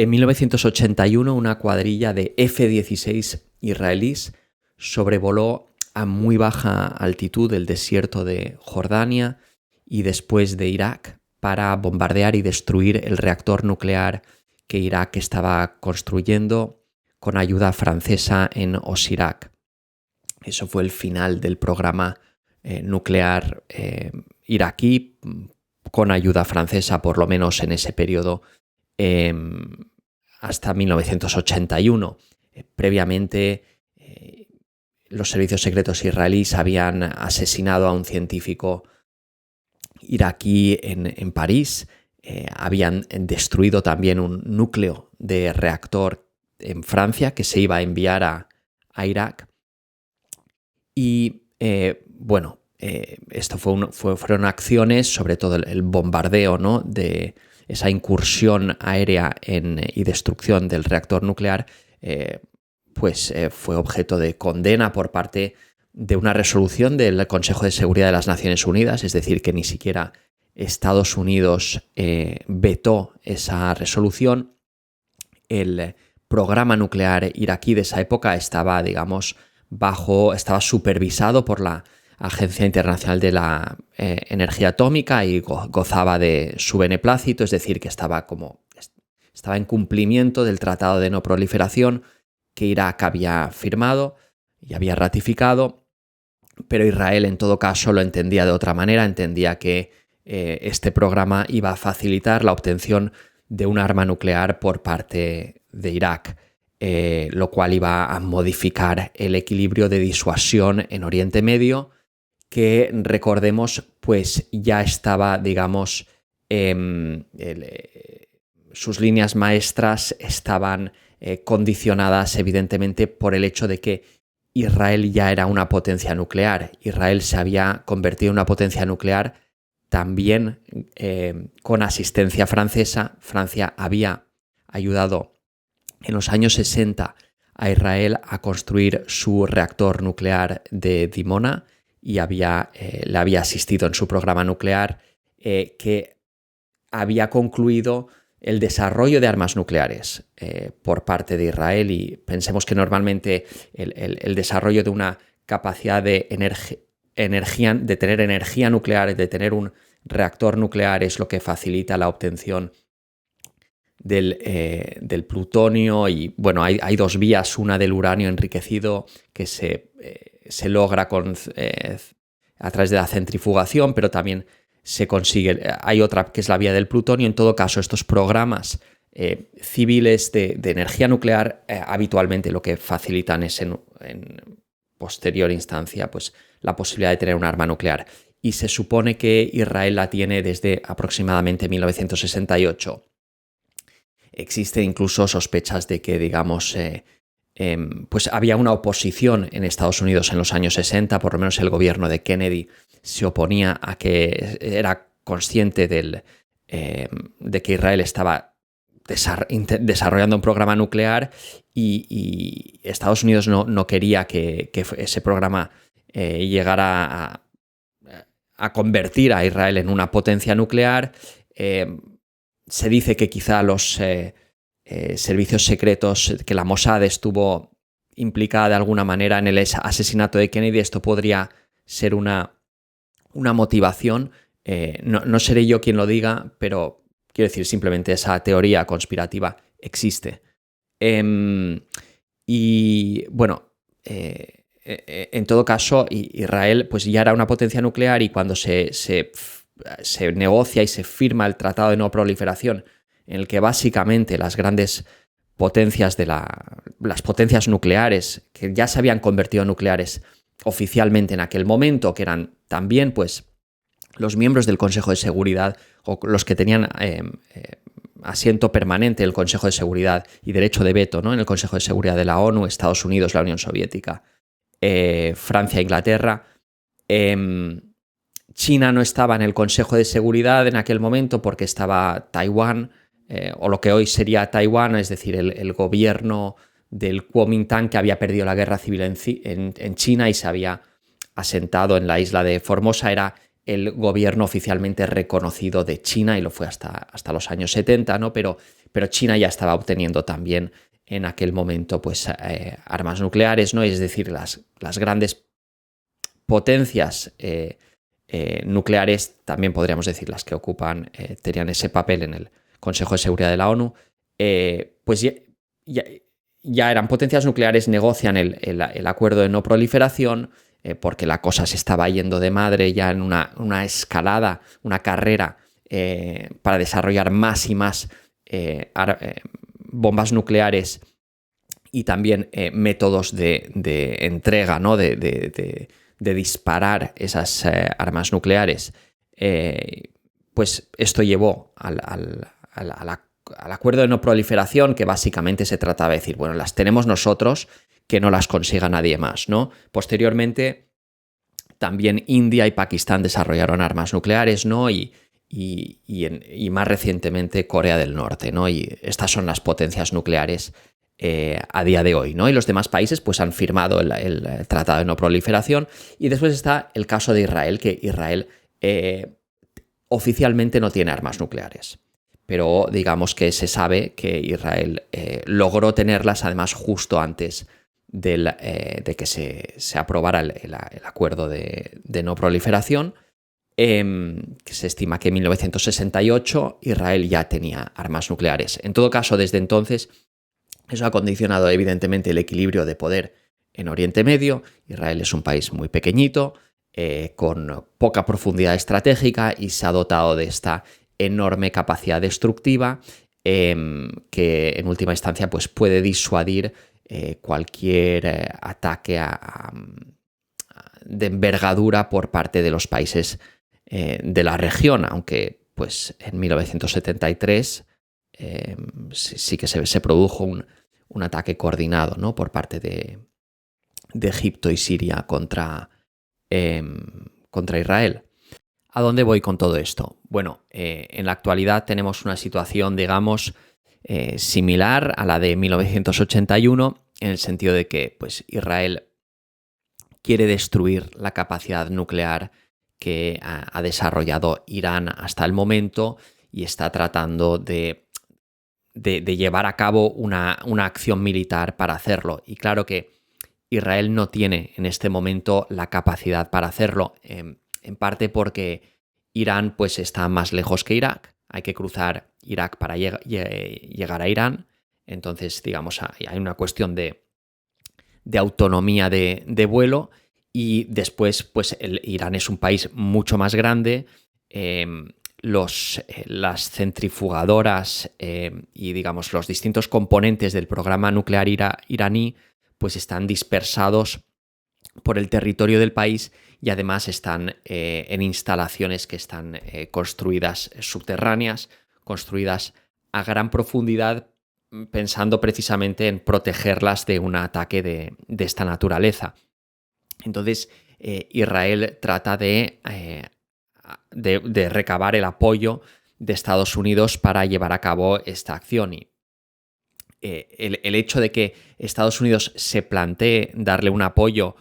En 1981, una cuadrilla de F-16 israelíes sobrevoló a muy baja altitud el desierto de Jordania y después de Irak para bombardear y destruir el reactor nuclear que Irak estaba construyendo con ayuda francesa en Osirak. Eso fue el final del programa nuclear iraquí, con ayuda francesa, por lo menos en ese periodo, hasta 1981. Previamente, los servicios secretos israelíes habían asesinado a un científico iraquí en París, habían destruido también un núcleo de reactor en Francia que se iba a enviar a Irak. Y esto fueron acciones, sobre todo el bombardeo, ¿no?, de esa incursión aérea y destrucción del reactor nuclear, fue objeto de condena por parte de una resolución del Consejo de Seguridad de las Naciones Unidas, es decir, que ni siquiera Estados Unidos vetó esa resolución. El programa nuclear iraquí de esa época estaba supervisado por la Agencia Internacional de la Energía Atómica y gozaba de su beneplácito, es decir, que estaba en cumplimiento del Tratado de No Proliferación que Irak había firmado y había ratificado, pero Israel en todo caso lo entendía de otra manera, entendía que este programa iba a facilitar la obtención de un arma nuclear por parte de Irak, lo cual iba a modificar el equilibrio de disuasión en Oriente Medio, que, recordemos, pues ya estaba, sus líneas maestras estaban condicionadas evidentemente por el hecho de que Israel ya era una potencia nuclear. Israel se había convertido en una potencia nuclear también con asistencia francesa. Francia había ayudado en los años 60 a Israel a construir su reactor nuclear de Dimona y le había asistido en su programa nuclear, que había concluido el desarrollo de armas nucleares por parte de Israel. Y pensemos que normalmente el desarrollo de una capacidad de tener energía nuclear, de tener un reactor nuclear, es lo que facilita la obtención del plutonio. Y bueno, hay dos vías: una del uranio enriquecido, que se logra a través de la centrifugación, pero también se consigue. Hay otra que es la vía del plutonio. En todo caso, estos programas civiles de energía nuclear habitualmente lo que facilitan es en posterior instancia pues la posibilidad de tener un arma nuclear. Y se supone que Israel la tiene desde aproximadamente 1968. Existen incluso sospechas de que, pues había una oposición en Estados Unidos en los años 60, por lo menos el gobierno de Kennedy se oponía a que, era consciente de que Israel estaba desarrollando un programa nuclear y Estados Unidos no quería que ese programa llegara a convertir a Israel en una potencia nuclear. Se dice que quizá los servicios secretos, que la Mossad estuvo implicada de alguna manera en el asesinato de Kennedy. Esto podría ser una motivación. No seré yo quien lo diga, pero quiero decir, simplemente esa teoría conspirativa existe. Y bueno, en todo caso, Israel pues ya era una potencia nuclear, y cuando se negocia y se firma el Tratado de No Proliferación, en el que básicamente las grandes potencias las potencias nucleares, que ya se habían convertido en nucleares oficialmente en aquel momento, que eran también pues los miembros del Consejo de Seguridad, o los que tenían asiento permanente en el Consejo de Seguridad y derecho de veto, ¿no?, en el Consejo de Seguridad de la ONU, Estados Unidos, la Unión Soviética, Francia, Inglaterra. China no estaba en el Consejo de Seguridad en aquel momento porque estaba Taiwán, o lo que hoy sería Taiwán, es decir, el gobierno del Kuomintang, que había perdido la guerra civil en China y se había asentado en la isla de Formosa. Era el gobierno oficialmente reconocido de China, y lo fue hasta los años 70, ¿no? Pero China ya estaba obteniendo también en aquel momento pues, armas nucleares, ¿no? Es decir, las grandes potencias nucleares, también podríamos decir las que tenían ese papel en el Consejo de Seguridad de la ONU, pues ya eran potencias nucleares, negocian el acuerdo de no proliferación, porque la cosa se estaba yendo de madre ya en una escalada, una carrera para desarrollar más y más bombas nucleares y también métodos de entrega, ¿no? de disparar esas armas nucleares. Pues esto llevó al acuerdo de no proliferación, que básicamente se trataba de decir, bueno, las tenemos nosotros, que no las consiga nadie más, ¿no? Posteriormente, también India y Pakistán desarrollaron armas nucleares, ¿no? Y más recientemente Corea del Norte, ¿no? Y estas son las potencias nucleares a día de hoy, ¿no? Y los demás países pues han firmado el Tratado de No Proliferación. Y después está el caso de Israel, que Israel oficialmente no tiene armas nucleares. Pero digamos que se sabe que Israel logró tenerlas, además, justo antes de que se aprobara el acuerdo de no proliferación, que se estima que en 1968 Israel ya tenía armas nucleares. En todo caso, desde entonces, eso ha condicionado evidentemente el equilibrio de poder en Oriente Medio. Israel es un país muy pequeñito, con poca profundidad estratégica, y se ha dotado de esta enorme capacidad destructiva que en última instancia pues, puede disuadir cualquier ataque de envergadura por parte de los países de la región, aunque pues, en 1973 sí que se produjo un ataque coordinado, ¿no? Por parte de Egipto y Siria contra Israel. ¿A dónde voy con todo esto? Bueno, en la actualidad tenemos una situación, digamos, similar a la de 1981, en el sentido de que pues, Israel quiere destruir la capacidad nuclear que ha desarrollado Irán hasta el momento, y está tratando de llevar a cabo una acción militar para hacerlo. Y claro que Israel no tiene en este momento la capacidad para hacerlo, en parte porque Irán pues, está más lejos que Irak. Hay que cruzar Irak para llegar a Irán. Entonces, digamos, hay una cuestión de autonomía de vuelo. Y después, pues Irán es un país mucho más grande. Las centrifugadoras y, digamos, los distintos componentes del programa nuclear iraní pues están dispersados por el territorio del país, y además están en instalaciones que están construidas subterráneas, construidas a gran profundidad, pensando precisamente en protegerlas de un ataque de esta naturaleza. Entonces, Israel trata de recabar el apoyo de Estados Unidos para llevar a cabo esta acción. Y el hecho de que Estados Unidos se plantee darle un apoyo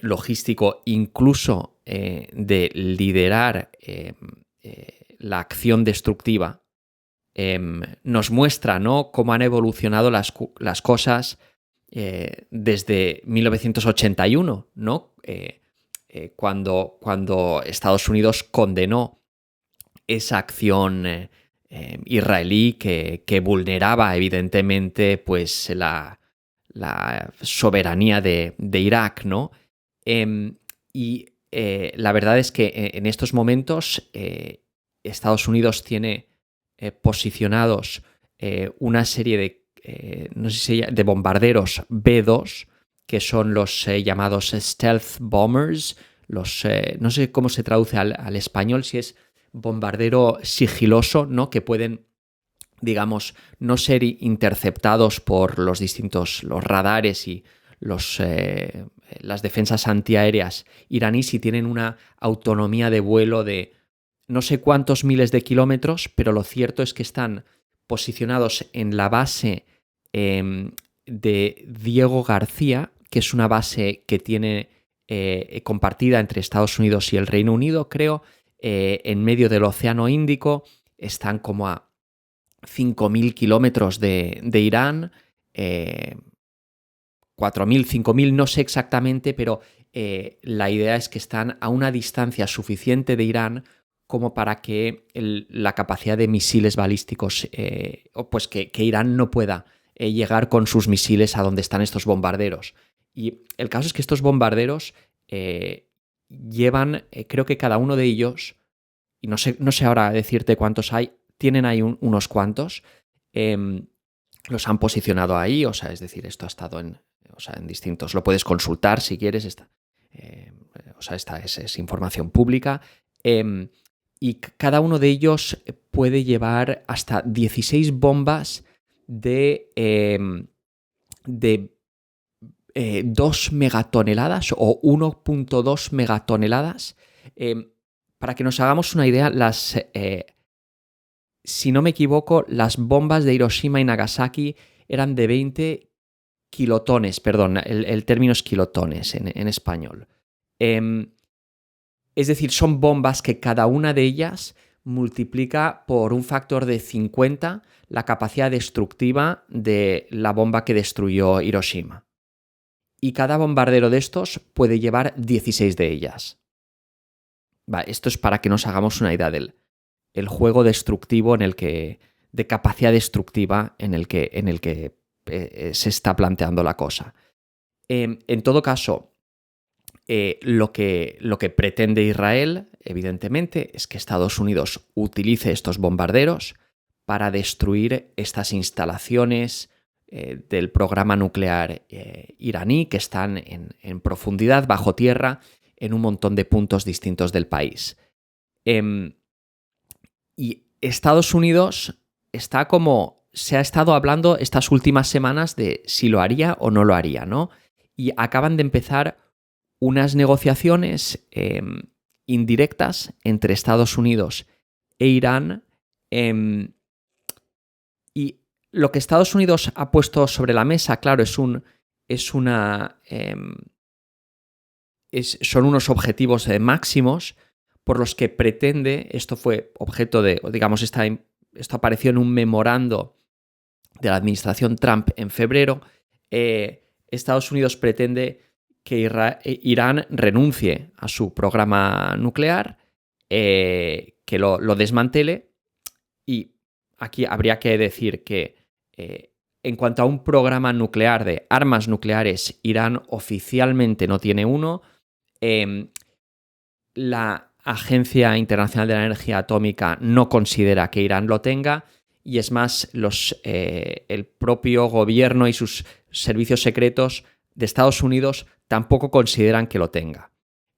logístico, incluso de liderar la acción destructiva, nos muestra, ¿no?, cómo han evolucionado las cosas desde 1981, ¿no? Cuando Estados Unidos condenó esa acción israelí que vulneraba evidentemente pues, la soberanía de Irak, ¿no? Y la verdad es que en estos momentos Estados Unidos tiene posicionados una serie de bombarderos B-2, que son los llamados stealth bombers, no sé cómo se traduce al español, si es bombardero sigiloso, ¿no? Que pueden, digamos, no ser interceptados por los radares y las defensas antiaéreas iraníes, y tienen una autonomía de vuelo de no sé cuántos miles de kilómetros, pero lo cierto es que están posicionados en la base de Diego García, que es una base que tiene compartida entre Estados Unidos y el Reino Unido, creo, en medio del Océano Índico. Están como a 5.000 kilómetros de Irán, 4.000, 5.000, no sé exactamente, pero la idea es que están a una distancia suficiente de Irán como para que la capacidad de misiles balísticos, pues que Irán no pueda llegar con sus misiles a donde están estos bombarderos. Y el caso es que estos bombarderos llevan, creo que cada uno de ellos, y no sé ahora decirte cuántos hay, tienen ahí unos cuantos, los han posicionado ahí, o sea, es decir, esto ha estado en distintos, lo puedes consultar si quieres, esta es información pública, y cada uno de ellos puede llevar hasta 16 bombas de 2 megatoneladas o 1.2 megatoneladas. Para que nos hagamos una idea, si no me equivoco, las bombas de Hiroshima y Nagasaki eran de 20 kilotones, perdón, el término es kilotones en español. Es decir, son bombas que cada una de ellas multiplica por un factor de 50 la capacidad destructiva de la bomba que destruyó Hiroshima. Y cada bombardero de estos puede llevar 16 de ellas. Esto es para que nos hagamos una idea del juego destructivo de capacidad destructiva en el que se está planteando la cosa. En todo caso, lo que pretende Israel, evidentemente, es que Estados Unidos utilice estos bombarderos para destruir estas instalaciones del programa nuclear iraní que están en profundidad, bajo tierra, en un montón de puntos distintos del país. Y Estados Unidos se ha estado hablando estas últimas semanas de si lo haría o no lo haría, ¿no? Y acaban de empezar unas negociaciones indirectas entre Estados Unidos e Irán, y lo que Estados Unidos ha puesto sobre la mesa, claro, son unos objetivos máximos por los que pretende, esto fue objeto de, digamos, esto apareció en un memorando de la administración Trump en febrero. Estados Unidos pretende que Irán renuncie a su programa nuclear, que lo desmantele, y aquí habría que decir que en cuanto a un programa nuclear de armas nucleares, Irán oficialmente no tiene uno. La Agencia Internacional de la Energía Atómica no considera que Irán lo tenga, y es más, el propio gobierno y sus servicios secretos de Estados Unidos tampoco consideran que lo tenga.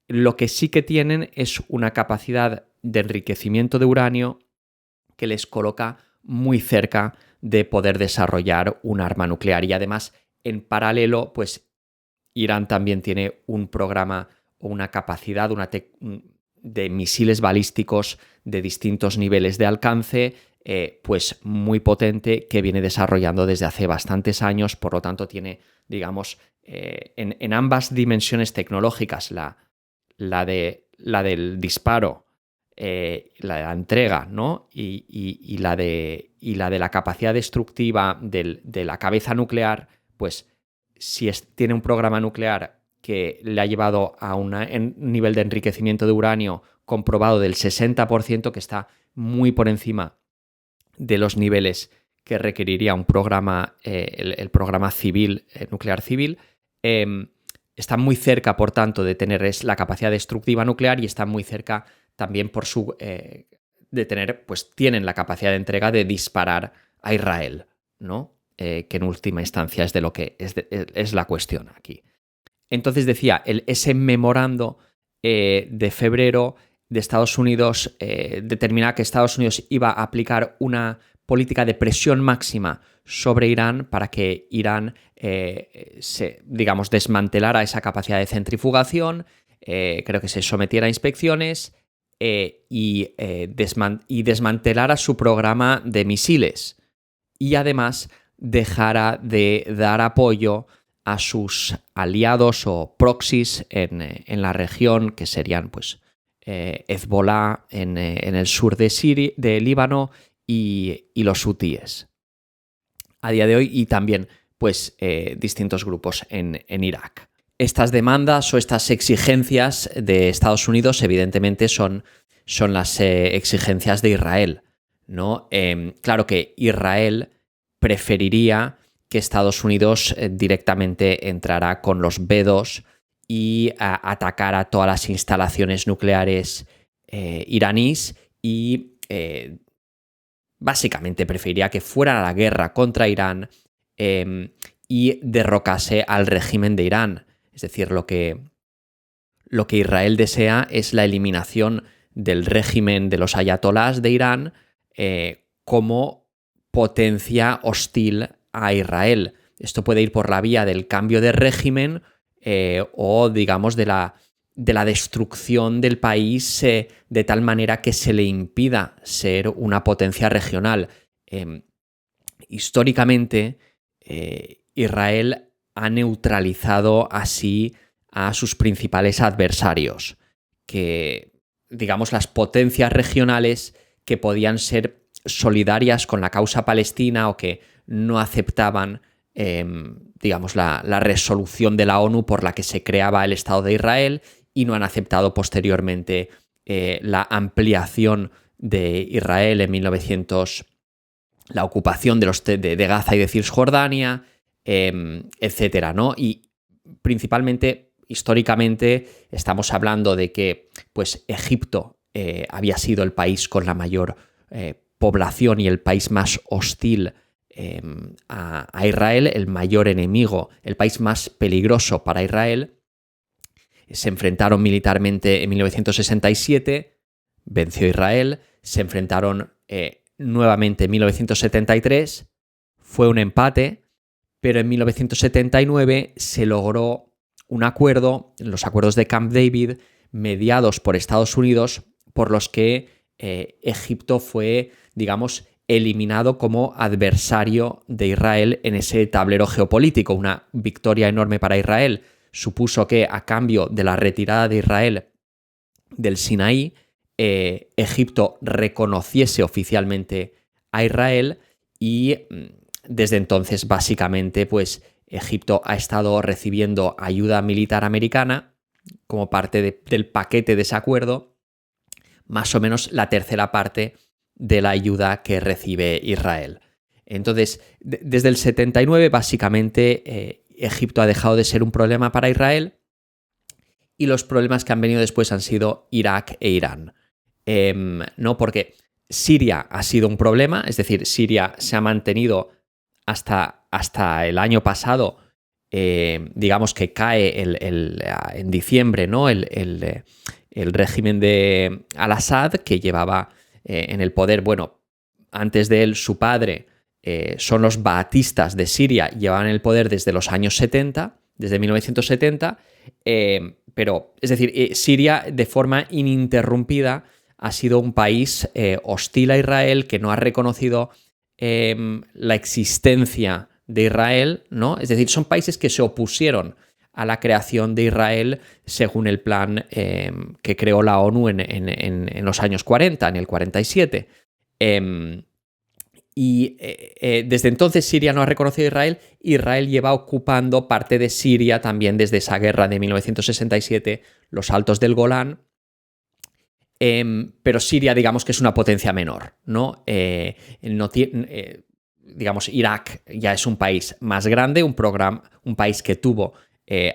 Lo que sí que tienen es una capacidad de enriquecimiento de uranio que les coloca muy cerca de poder desarrollar un arma nuclear. Y además, en paralelo, pues Irán también tiene un programa o una capacidad de misiles balísticos de distintos niveles de alcance, pues muy potente, que viene desarrollando desde hace bastantes años. Por lo tanto, tiene, digamos, en ambas dimensiones tecnológicas, la del disparo, la de la entrega, ¿no? y la de la capacidad destructiva de la cabeza nuclear, pues si tiene un programa nuclear que le ha llevado a un nivel de enriquecimiento de uranio comprobado del 60%, que está muy por encima de los niveles que requeriría un programa, el programa civil, nuclear civil. Está muy cerca, por tanto, de tener la capacidad destructiva nuclear, y está muy cerca también de tener, pues tienen la capacidad de entrega de disparar a Israel, ¿no? Que en última instancia es de lo que es la cuestión aquí. Entonces decía, ese memorando de febrero de Estados Unidos determinaba que Estados Unidos iba a aplicar una política de presión máxima sobre Irán para que Irán desmantelara esa capacidad de centrifugación, creo que se sometiera a inspecciones y desmantelara su programa de misiles, y además dejara de dar apoyo a sus aliados o proxies en la región, que serían pues Hezbollah en el sur de Líbano y los hutíes a día de hoy, y también pues distintos grupos en Irak. Estas demandas o estas exigencias de Estados Unidos evidentemente son las exigencias de Israel, ¿no? Claro que Israel preferiría que Estados Unidos directamente entrara con los B-2 y atacara todas las instalaciones nucleares iraníes y básicamente preferiría que fueran a la guerra contra Irán y derrocase al régimen de Irán. Es decir, lo que Israel desea es la eliminación del régimen de los ayatolás de Irán como potencia hostil a Israel. Esto puede ir por la vía del cambio de régimen o, digamos, de la destrucción del país de tal manera que se le impida ser una potencia regional. Históricamente, Israel ha neutralizado así a sus principales adversarios, que, digamos, las potencias regionales que podían ser solidarias con la causa palestina o que no aceptaban, digamos, la resolución de la ONU por la que se creaba el Estado de Israel y no han aceptado posteriormente la ampliación de Israel en 1900, la ocupación de Gaza y de Cisjordania, etcétera, ¿no? Y principalmente, históricamente, estamos hablando de que pues, Egipto había sido el país con la mayor población y el país más hostil a Israel, el mayor enemigo, el país más peligroso para Israel. Se enfrentaron militarmente en 1967, venció Israel, se enfrentaron nuevamente en 1973, fue un empate, pero en 1979 se logró un acuerdo, los acuerdos de Camp David, mediados por Estados Unidos, por los que Egipto fue, digamos, eliminado como adversario de Israel en ese tablero geopolítico. Una victoria enorme para Israel. Supuso que, a cambio de la retirada de Israel del Sinaí, Egipto reconociese oficialmente a Israel y desde entonces, básicamente, pues Egipto ha estado recibiendo ayuda militar americana como parte del paquete de ese acuerdo, más o menos la tercera parte de la ayuda que recibe Israel. Entonces, desde el 79, básicamente, Egipto ha dejado de ser un problema para Israel y los problemas que han venido después han sido Irak e Irán. No, porque Siria ha sido un problema, es decir, Siria se ha mantenido hasta el año pasado, digamos que cae en diciembre, ¿no? el régimen de Al-Assad, que llevaba en el poder, bueno, antes de él su padre, son los baatistas de Siria, llevaban el poder desde los años 70, desde 1970, pero, es decir, Siria de forma ininterrumpida ha sido un país hostil a Israel, que no ha reconocido la existencia de Israel, ¿no? Es decir, son países que se opusieron a la creación de Israel según el plan que creó la ONU en los años 40, en el 47. Desde entonces Siria no ha reconocido a Israel. Israel lleva ocupando parte de Siria también desde esa guerra de 1967, los Altos del Golán. Pero Siria, digamos que es una potencia menor, ¿no? Digamos, Irak ya es un país más grande, un país que tuvo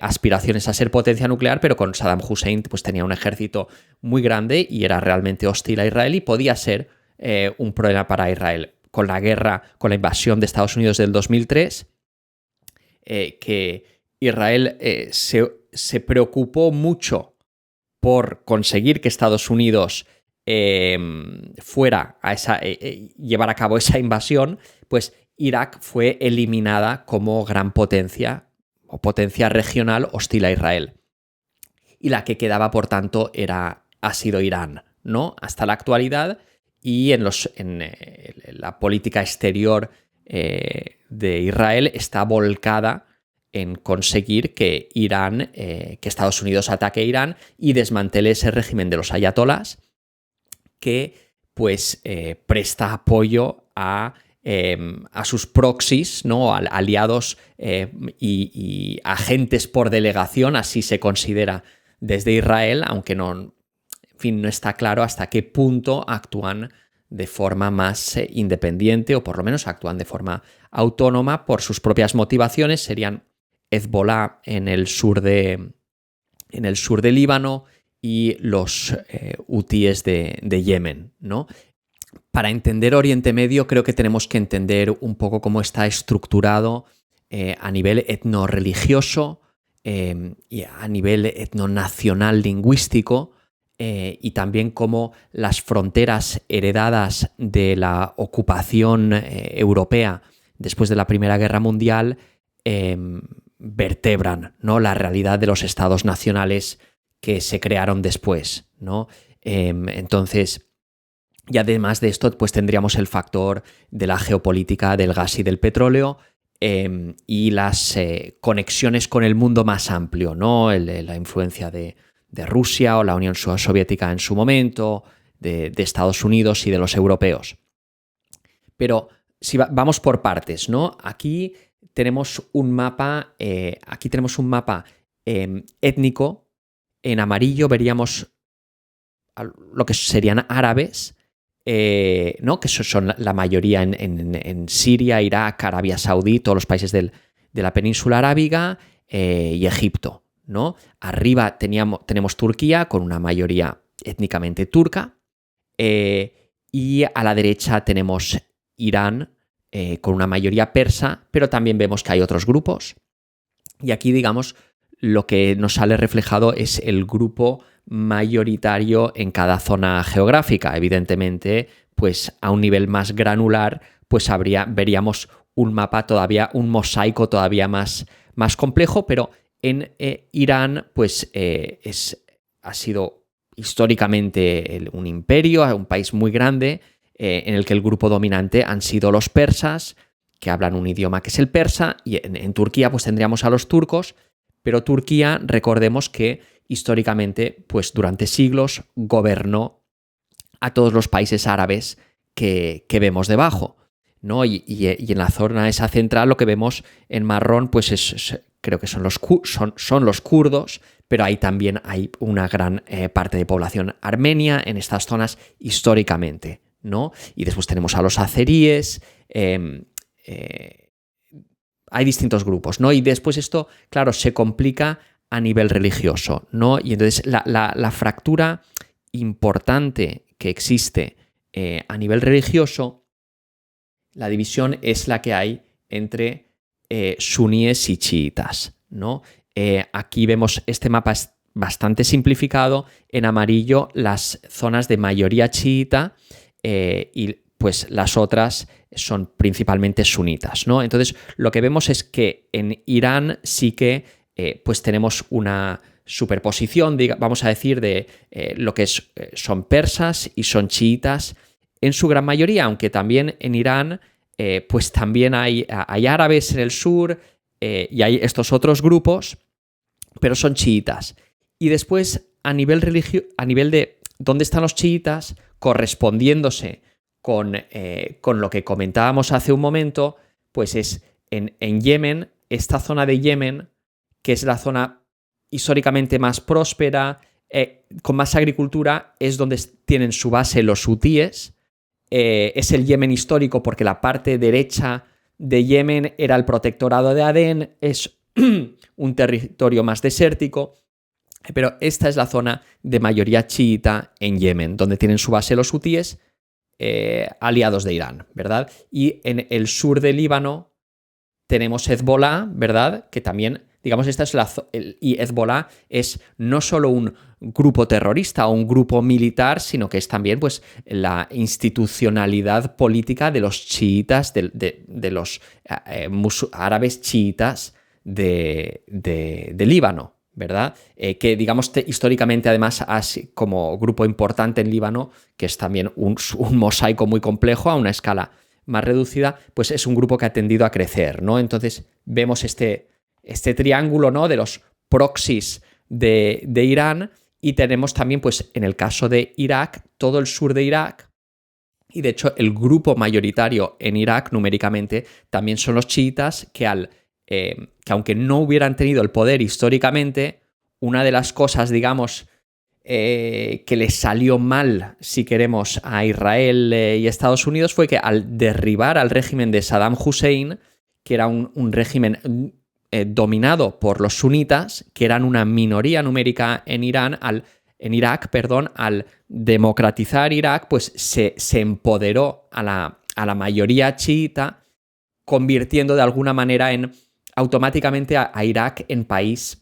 aspiraciones a ser potencia nuclear, pero con Saddam Hussein pues tenía un ejército muy grande y era realmente hostil a Israel y podía ser un problema para Israel. Con la guerra, con la invasión de Estados Unidos del 2003, que Israel se preocupó mucho por conseguir que Estados Unidos fuera a llevar a cabo esa invasión, pues Irak fue eliminada como gran potencia o potencia regional hostil a Israel. Y la que quedaba, por tanto, ha sido Irán, ¿no? Hasta la actualidad, y en la política exterior de Israel está volcada en conseguir que que Estados Unidos ataque a Irán y desmantele ese régimen de los ayatolás que pues presta apoyo a sus proxies, ¿no? Aliados y agentes por delegación, así se considera desde Israel, aunque no, en fin, no está claro hasta qué punto actúan de forma más independiente o por lo menos actúan de forma autónoma por sus propias motivaciones. Serían Hezbollah en el sur de Líbano y los hutíes de Yemen, ¿no? Para entender Oriente Medio creo que tenemos que entender un poco cómo está estructurado a nivel etnorreligioso y a nivel etnonacional lingüístico y también cómo las fronteras heredadas de la ocupación europea después de la Primera Guerra Mundial vertebran, ¿no?, la realidad de los estados nacionales que se crearon después, ¿no? Entonces, y además de esto, pues tendríamos el factor de la geopolítica del gas y del petróleo y las conexiones con el mundo más amplio, ¿no? La influencia de Rusia o la Unión Soviética en su momento, de Estados Unidos y de los europeos. Pero si vamos por partes, ¿no? Aquí tenemos un mapa, étnico. En amarillo veríamos lo que serían árabes, ¿no?, que son la mayoría en Siria, Irak, Arabia Saudí, todos los países de la península arábiga y Egipto, ¿no? Arriba tenemos Turquía con una mayoría étnicamente turca y a la derecha tenemos Irán con una mayoría persa, pero también vemos que hay otros grupos. Y aquí, digamos, lo que nos sale reflejado es el grupo mayoritario en cada zona geográfica. Evidentemente, pues a un nivel más granular, pues veríamos un mapa todavía, un mosaico todavía más complejo, pero en Irán, pues ha sido históricamente un imperio, un país muy grande, en el que el grupo dominante han sido los persas, que hablan un idioma que es el persa, y en Turquía pues tendríamos a los turcos, pero Turquía, recordemos que históricamente, pues durante siglos gobernó a todos los países árabes que vemos debajo, ¿no? Y en la zona esa central lo que vemos en marrón, pues creo que son los kurdos, pero ahí también hay una gran parte de población armenia en estas zonas históricamente, ¿no? Y después tenemos a los azeríes, hay distintos grupos, ¿no? Y después esto, claro, se complica a nivel religioso, ¿no? Y entonces la fractura importante que existe a nivel religioso, la división es la que hay entre suníes y chiitas, ¿no? Aquí vemos, este mapa es bastante simplificado, en amarillo las zonas de mayoría chiita y pues las otras son principalmente sunitas, ¿no? Entonces, lo que vemos es que en Irán sí que pues tenemos una superposición, vamos a decir, de lo que son persas y son chiitas en su gran mayoría, aunque también en Irán pues también hay árabes en el sur y hay estos otros grupos, pero son chiitas. Y después, a nivel de dónde están los chiitas, correspondiéndose con lo que comentábamos hace un momento, pues es en Yemen, esta zona de Yemen, que es la zona históricamente más próspera, con más agricultura, es donde tienen su base los hutíes. Es el Yemen histórico porque la parte derecha de Yemen era el protectorado de Adén, es un territorio más desértico, pero esta es la zona de mayoría chiita en Yemen, donde tienen su base los hutíes, aliados de Irán, ¿verdad? Y en el sur del Líbano tenemos Hezbollah, ¿verdad? Que también, digamos, y Hezbollah es no solo un grupo terrorista o un grupo militar, sino que es también, pues, la institucionalidad política de los chiitas, de los árabes chiitas de Líbano, ¿verdad? Que, digamos, históricamente, además, como grupo importante en Líbano, que es también un mosaico muy complejo a una escala más reducida, pues es un grupo que ha tendido a crecer, ¿no? Entonces vemos este este triángulo, ¿no?, de los proxies de Irán, y tenemos también, pues en el caso de Irak, todo el sur de Irak, y de hecho el grupo mayoritario en Irak numéricamente también son los chiitas, que aunque no hubieran tenido el poder históricamente, una de las cosas, digamos, que les salió mal, si queremos, a Israel y Estados Unidos fue que al derribar al régimen de Saddam Hussein, que era un régimen dominado por los sunitas, que eran una minoría numérica en Irak, al democratizar Irak, pues se empoderó a la mayoría chiita, convirtiendo de alguna manera automáticamente a Irak en país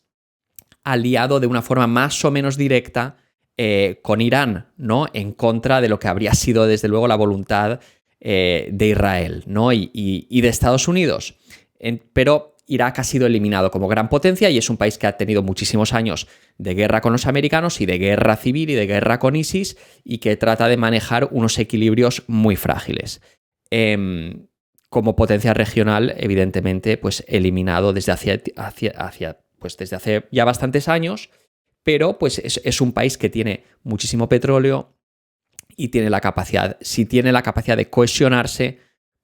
aliado de una forma más o menos directa con Irán, ¿no?, en contra de lo que habría sido desde luego la voluntad de Israel, ¿no?, y de Estados Unidos. Pero Irak ha sido eliminado como gran potencia y es un país que ha tenido muchísimos años de guerra con los americanos y de guerra civil y de guerra con ISIS, y que trata de manejar unos equilibrios muy frágiles. Como potencia regional, evidentemente, pues eliminado desde desde hace ya bastantes años, pero pues es un país que tiene muchísimo petróleo y tiene la capacidad, si tiene la capacidad de cohesionarse,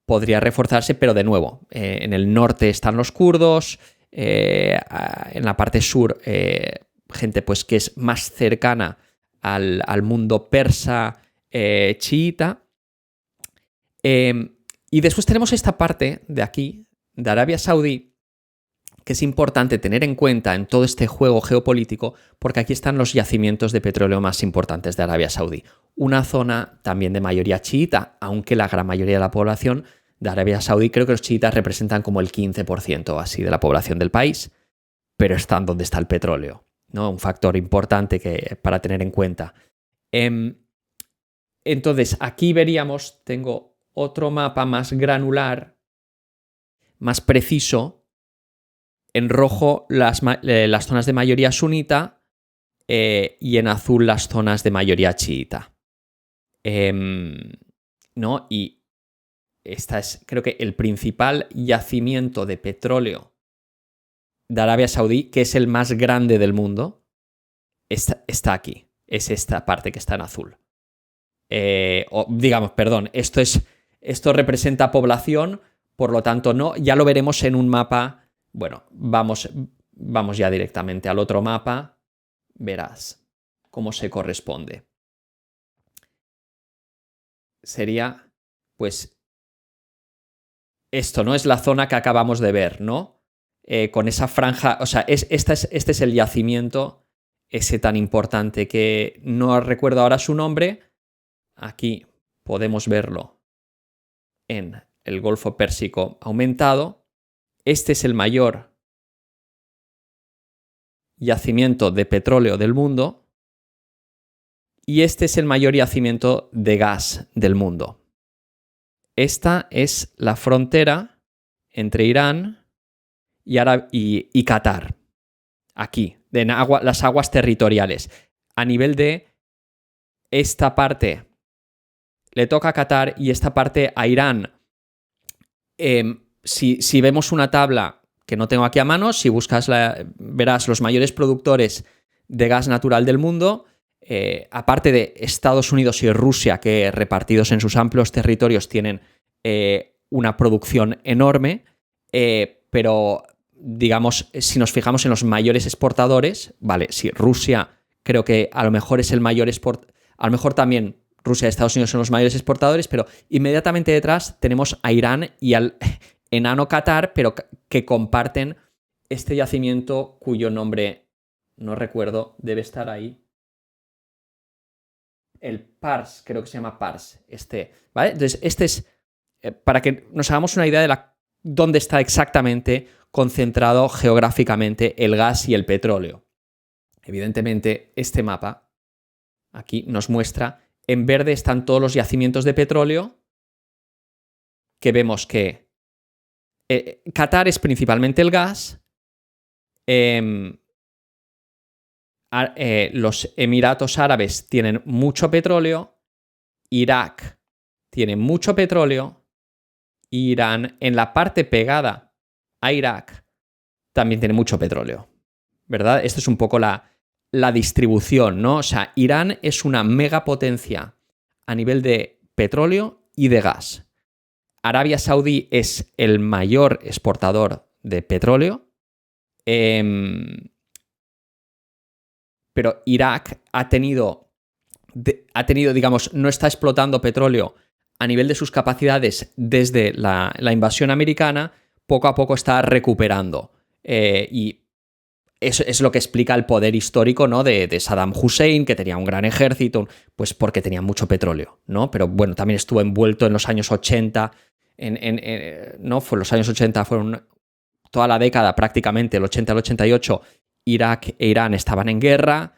podría reforzarse, pero de nuevo, en el norte están los kurdos, en la parte sur, gente pues que es más cercana al mundo persa chiita. Y después tenemos esta parte de aquí, de Arabia Saudí, que es importante tener en cuenta en todo este juego geopolítico, porque aquí están los yacimientos de petróleo más importantes de Arabia Saudí. Una zona también de mayoría chiita, aunque la gran mayoría de la población de Arabia Saudí, creo que los chiitas representan como el 15% o así de la población del país, pero están donde está el petróleo, ¿no? Un factor importante para tener en cuenta. Entonces, aquí veríamos, tengo otro mapa más granular, más preciso. En rojo las zonas de mayoría sunita y en azul las zonas de mayoría chiita. ¿No? Y esta es, creo que, el principal yacimiento de petróleo de Arabia Saudí, que es el más grande del mundo, está aquí. Es esta parte que está en azul. Esto representa población, por lo tanto, no, ya lo veremos en un mapa. Bueno, vamos ya directamente al otro mapa. Verás cómo se corresponde. Sería, pues, esto, ¿no? Es la zona que acabamos de ver, ¿no? Con esa franja, o sea, este es el yacimiento, ese tan importante que no recuerdo ahora su nombre. Aquí podemos verlo en el Golfo Pérsico aumentado. Este es el mayor yacimiento de petróleo del mundo y este es el mayor yacimiento de gas del mundo. Esta es la frontera entre Irán y Qatar. Aquí, las aguas territoriales. A nivel de esta parte le toca a Qatar y esta parte a Irán. Si vemos una tabla que no tengo aquí a mano, si buscas verás los mayores productores de gas natural del mundo, aparte de Estados Unidos y Rusia, que repartidos en sus amplios territorios tienen una producción enorme, pero digamos, si nos fijamos en los mayores exportadores, vale, sí, Rusia creo que a lo mejor es el mayor a lo mejor también Rusia y Estados Unidos son los mayores exportadores, pero inmediatamente detrás tenemos a Irán y al enano Qatar, pero que comparten este yacimiento cuyo nombre no recuerdo, debe estar ahí. El Pars, creo que se llama Pars, ¿vale? Entonces, este es, para que nos hagamos una idea de dónde está exactamente concentrado geográficamente el gas y el petróleo. Evidentemente, este mapa aquí nos muestra, en verde están todos los yacimientos de petróleo, que vemos que Qatar es principalmente el gas, los Emiratos Árabes tienen mucho petróleo, Irak tiene mucho petróleo, Irán, en la parte pegada a Irak, también tiene mucho petróleo, ¿verdad? Esto es un poco la distribución, ¿no? O sea, Irán es una megapotencia a nivel de petróleo y de gas. Arabia Saudí es el mayor exportador de petróleo, pero Irak ha tenido, digamos, no está explotando petróleo a nivel de sus capacidades desde la invasión americana, poco a poco está recuperando. Y eso es lo que explica el poder histórico, ¿no? de Saddam Hussein, que tenía un gran ejército, pues porque tenía mucho petróleo, ¿no? Pero bueno, también estuvo envuelto en los años 80, ¿no? Los años 80 fueron toda la década prácticamente, el 80 al 88, Irak e Irán estaban en guerra.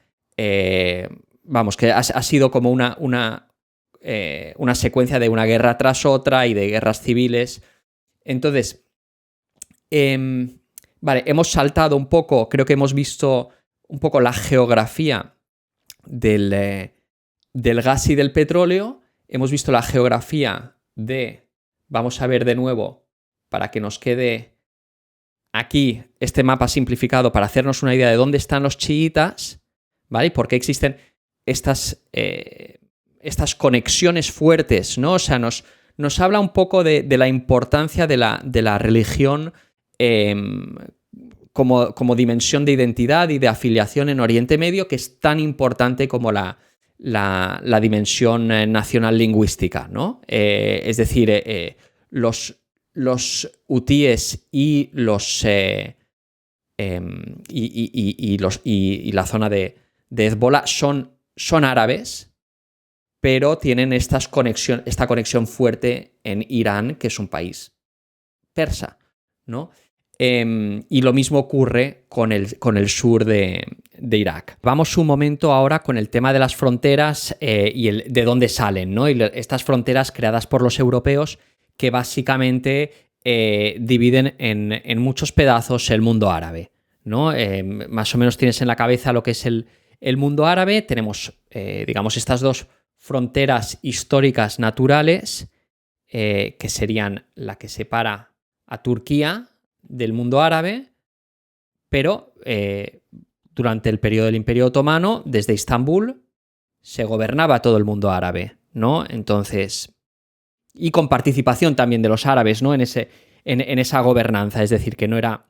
Vamos, que ha sido como una secuencia de una guerra tras otra y de guerras civiles. Entonces, vale, hemos saltado un poco, creo que hemos visto un poco la geografía del gas y del petróleo. Hemos visto la geografía vamos a ver de nuevo, para que nos quede aquí este mapa simplificado, para hacernos una idea de dónde están los chiitas, ¿vale? Y por qué existen estas conexiones fuertes, ¿no? O sea, nos habla un poco de la importancia de la religión como dimensión de identidad y de afiliación en Oriente Medio, que es tan importante como la dimensión nacional lingüística, ¿no? Es decir, los hutíes y la zona de Hezbollah son árabes, pero tienen esta conexión fuerte en Irán, que es un país persa, ¿no? Y lo mismo ocurre con el sur de Irak. Vamos un momento ahora con el tema de las fronteras y de dónde salen, ¿no? Y estas fronteras creadas por los europeos que básicamente dividen en muchos pedazos el mundo árabe, ¿no? Más o menos tienes en la cabeza lo que es el mundo árabe. Tenemos, digamos, estas dos fronteras históricas naturales, que serían la que separa a Turquía del mundo árabe, pero durante el periodo del Imperio Otomano, desde Estambul, se gobernaba todo el mundo árabe, ¿no? Entonces, y con participación también de los árabes, ¿no? En esa gobernanza, es decir, que no era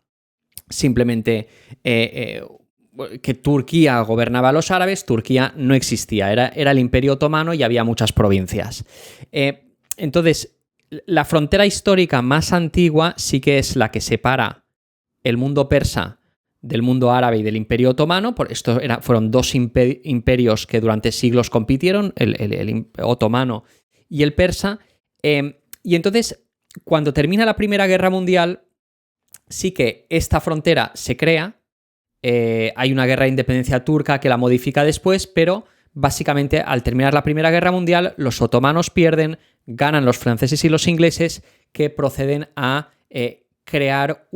simplemente que Turquía gobernaba a los árabes. Turquía no existía, era el Imperio Otomano y había muchas provincias. Entonces, la frontera histórica más antigua sí que es la que separa el mundo persa del mundo árabe y del Imperio Otomano. Fueron dos imperios que durante siglos compitieron, el otomano y el persa. Y entonces, cuando termina la Primera Guerra Mundial, sí que esta frontera se crea. Hay una guerra de independencia turca que la modifica después, pero básicamente al terminar la Primera Guerra Mundial, los otomanos pierden, ganan los franceses y los ingleses, que proceden a crear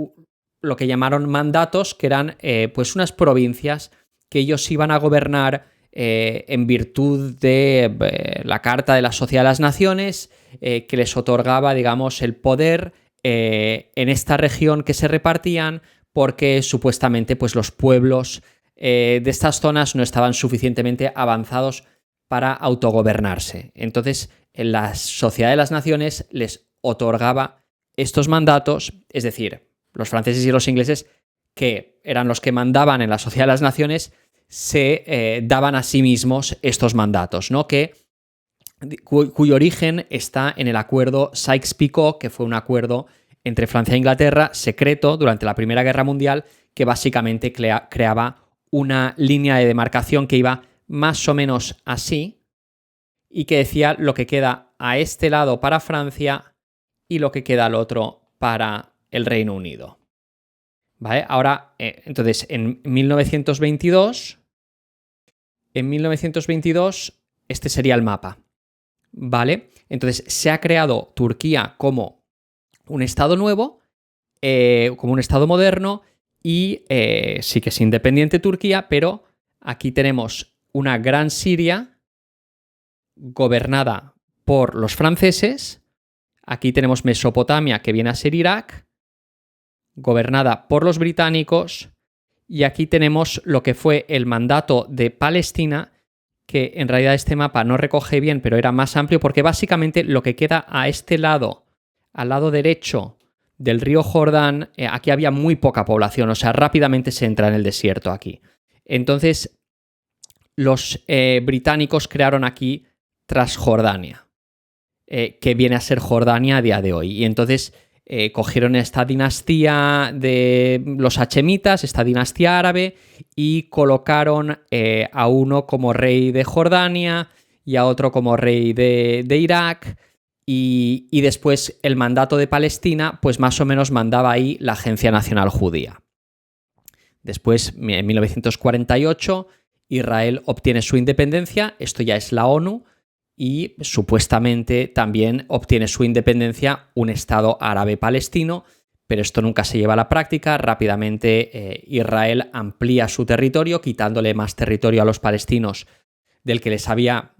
lo que llamaron mandatos, que eran pues unas provincias que ellos iban a gobernar en virtud de la Carta de la Sociedad de las Naciones, que les otorgaba, digamos, el poder en esta región que se repartían, porque supuestamente pues, los pueblos de estas zonas no estaban suficientemente avanzados para autogobernarse. Entonces, la Sociedad de las Naciones les otorgaba estos mandatos, es decir, los franceses y los ingleses, que eran los que mandaban en la Sociedad de las Naciones, se daban a sí mismos estos mandatos, ¿no? Cuyo origen está en el acuerdo Sykes-Picot, que fue un acuerdo entre Francia e Inglaterra, secreto, durante la Primera Guerra Mundial, que básicamente creaba una línea de demarcación que iba más o menos así, y que decía lo que queda a este lado para Francia y lo que queda al otro para el Reino Unido. ¿Vale? Ahora, entonces, en 1922, este sería el mapa. ¿Vale? Entonces, se ha creado Turquía como un estado nuevo, como un estado moderno, y sí que es independiente Turquía, pero aquí tenemos una gran Siria gobernada por los franceses. Aquí tenemos Mesopotamia, que viene a ser Irak. gobernada por los británicos, y aquí tenemos lo que fue el mandato de Palestina, que en realidad este mapa no recoge bien, pero era más amplio, porque básicamente lo que queda a este lado, al lado derecho del río Jordán, aquí había muy poca población, o sea, rápidamente se entra en el desierto aquí. Entonces, los británicos crearon aquí Transjordania, que viene a ser Jordania a día de hoy. Y entonces cogieron esta dinastía de los hachemitas, esta dinastía árabe, y colocaron a uno como rey de Jordania y a otro como rey de Irak. Y después el mandato de Palestina, pues más o menos mandaba ahí la Agencia Nacional Judía. Después, en 1948, Israel obtiene su independencia, esto ya es la ONU, y supuestamente también obtiene su independencia un Estado árabe palestino, pero esto nunca se lleva a la práctica. Rápidamente Israel amplía su territorio, quitándole más territorio a los palestinos del que les había...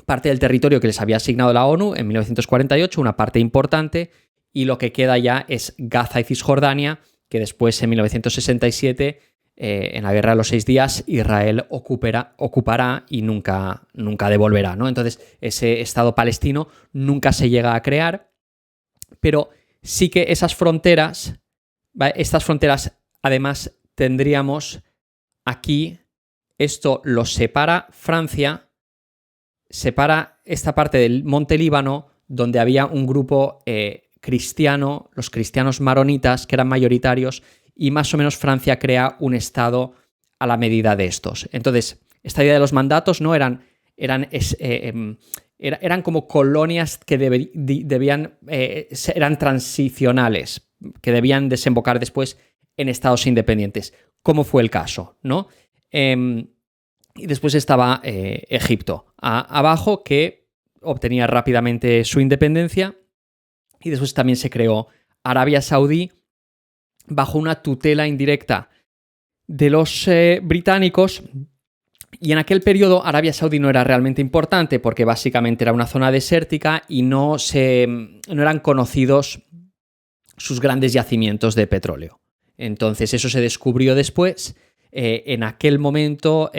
parte del territorio que les había asignado la ONU en 1948, una parte importante, y lo que queda ya es Gaza y Cisjordania, que después en 1967, en la Guerra de los 6 días, Israel ocupará y nunca devolverá, ¿no? Entonces, ese Estado palestino nunca se llega a crear, pero sí que esas fronteras, ¿vale? Estas fronteras, además, tendríamos aquí, esto lo separa Francia, separa esta parte del Monte Líbano, donde había un grupo cristiano, los cristianos maronitas, que eran mayoritarios, y más o menos Francia crea un estado a la medida de estos. Entonces, esta idea de los mandatos no eran como colonias que eran transicionales, que debían desembocar después en estados independientes, como fue el caso, ¿no? Y después estaba Egipto abajo, que obtenía rápidamente su independencia, y después también se creó Arabia Saudí bajo una tutela indirecta de los británicos. Y en aquel periodo Arabia Saudí no era realmente importante porque básicamente era una zona desértica y no eran conocidos sus grandes yacimientos de petróleo. Entonces eso se descubrió después. En aquel momento,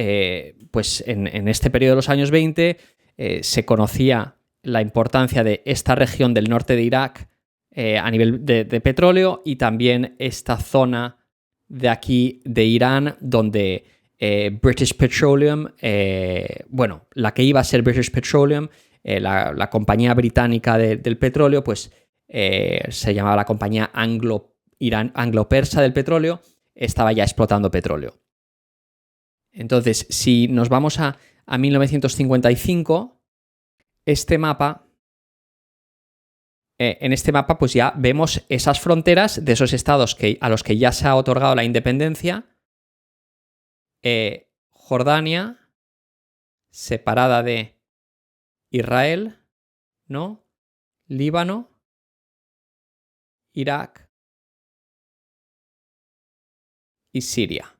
pues en este periodo de los años 20, se conocía la importancia de esta región del norte de Irak a nivel de petróleo, y también esta zona de aquí de Irán, donde British Petroleum, la que iba a ser British Petroleum, la compañía británica del petróleo, pues se llamaba la compañía anglo-persa del petróleo, estaba ya explotando petróleo. Entonces, si nos vamos a 1955, en este mapa pues ya vemos esas fronteras de esos estados a los que ya se ha otorgado la independencia. Jordania, separada de Israel, ¿no? Líbano, Irak y Siria.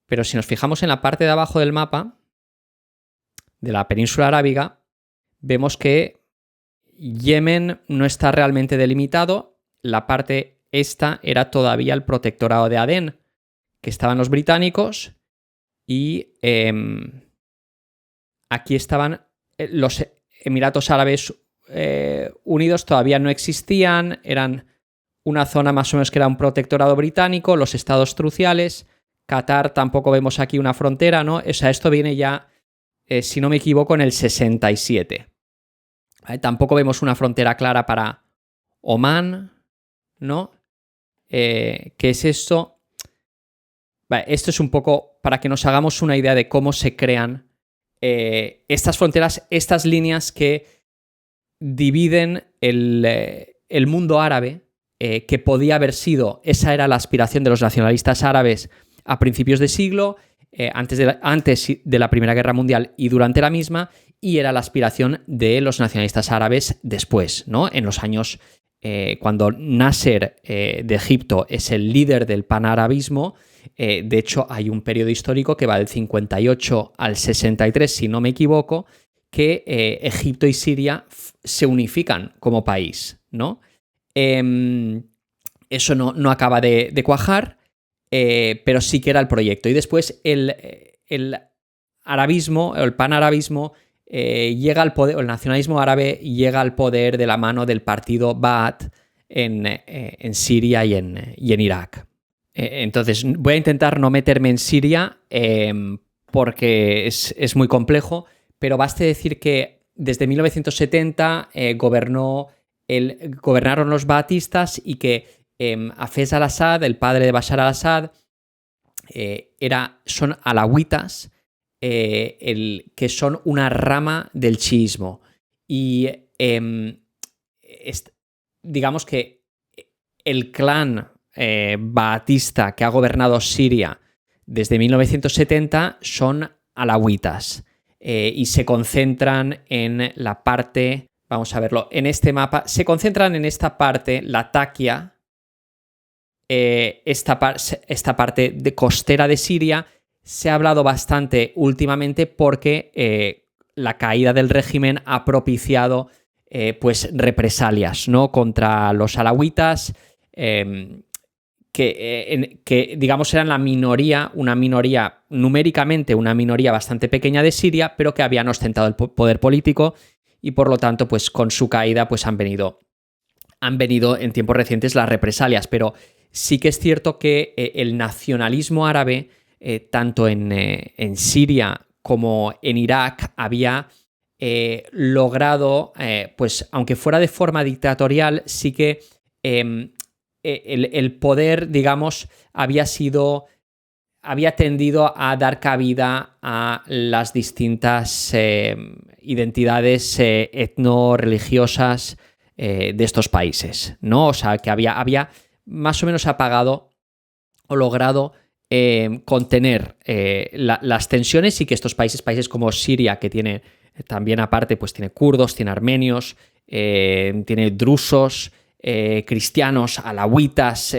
Pero si nos fijamos en la parte de abajo del mapa, de la península arábiga, vemos que Yemen no está realmente delimitado. La parte esta era todavía el protectorado de Adén, que estaban los británicos, y aquí estaban los Emiratos Árabes Unidos, todavía no existían, eran una zona más o menos que era un protectorado británico, los estados truciales. Qatar tampoco vemos aquí una frontera, ¿no? O sea, esto viene ya, si no me equivoco, en el 67. ¿Vale? Tampoco vemos una frontera clara para Omán, ¿no? ¿Qué es esto? Vale, esto es un poco para que nos hagamos una idea de cómo se crean estas fronteras, estas líneas que dividen el mundo árabe, que podía haber sido, esa era la aspiración de los nacionalistas árabes a principios de siglo, antes de la Primera Guerra Mundial y durante la misma, y era la aspiración de los nacionalistas árabes después, ¿no? En los años, cuando Nasser de Egipto es el líder del panarabismo, de hecho hay un periodo histórico que va del 58 al 63, si no me equivoco, que Egipto y Siria se unifican como país, ¿no? eso no acaba de cuajar, pero sí que era el proyecto. Y después el arabismo, el panarabismo, llega al poder, el nacionalismo árabe llega al poder de la mano del partido Ba'ath en Siria y en Irak. Entonces, voy a intentar no meterme en Siria porque es muy complejo, pero baste decir que desde 1970 gobernaron los baatistas y que Hafez al-Assad, el padre de Bashar al-Assad, son alawitas, que son una rama del chiismo. Y digamos que el clan baatista que ha gobernado Siria desde 1970 son alawitas, y se concentran en la parte, vamos a verlo, en este mapa, se concentran en esta parte, Latakia, esta parte de costera de Siria. Se ha hablado bastante últimamente porque la caída del régimen ha propiciado pues represalias, ¿no?, contra los alawitas, que digamos eran una minoría numéricamente, una minoría bastante pequeña de Siria, pero que habían ostentado el poder político y por lo tanto pues con su caída pues han venido en tiempos recientes las represalias. Pero sí que es cierto que el nacionalismo árabe, tanto en Siria como en Irak, había logrado, pues aunque fuera de forma dictatorial, sí que el poder, digamos, había tendido a dar cabida a las distintas identidades etno-religiosas de estos países, ¿no? O sea, que había más o menos apagado o logrado contener las tensiones, y que estos países como Siria, que tiene también aparte, pues tiene kurdos, tiene armenios, tiene drusos, cristianos, alawitas,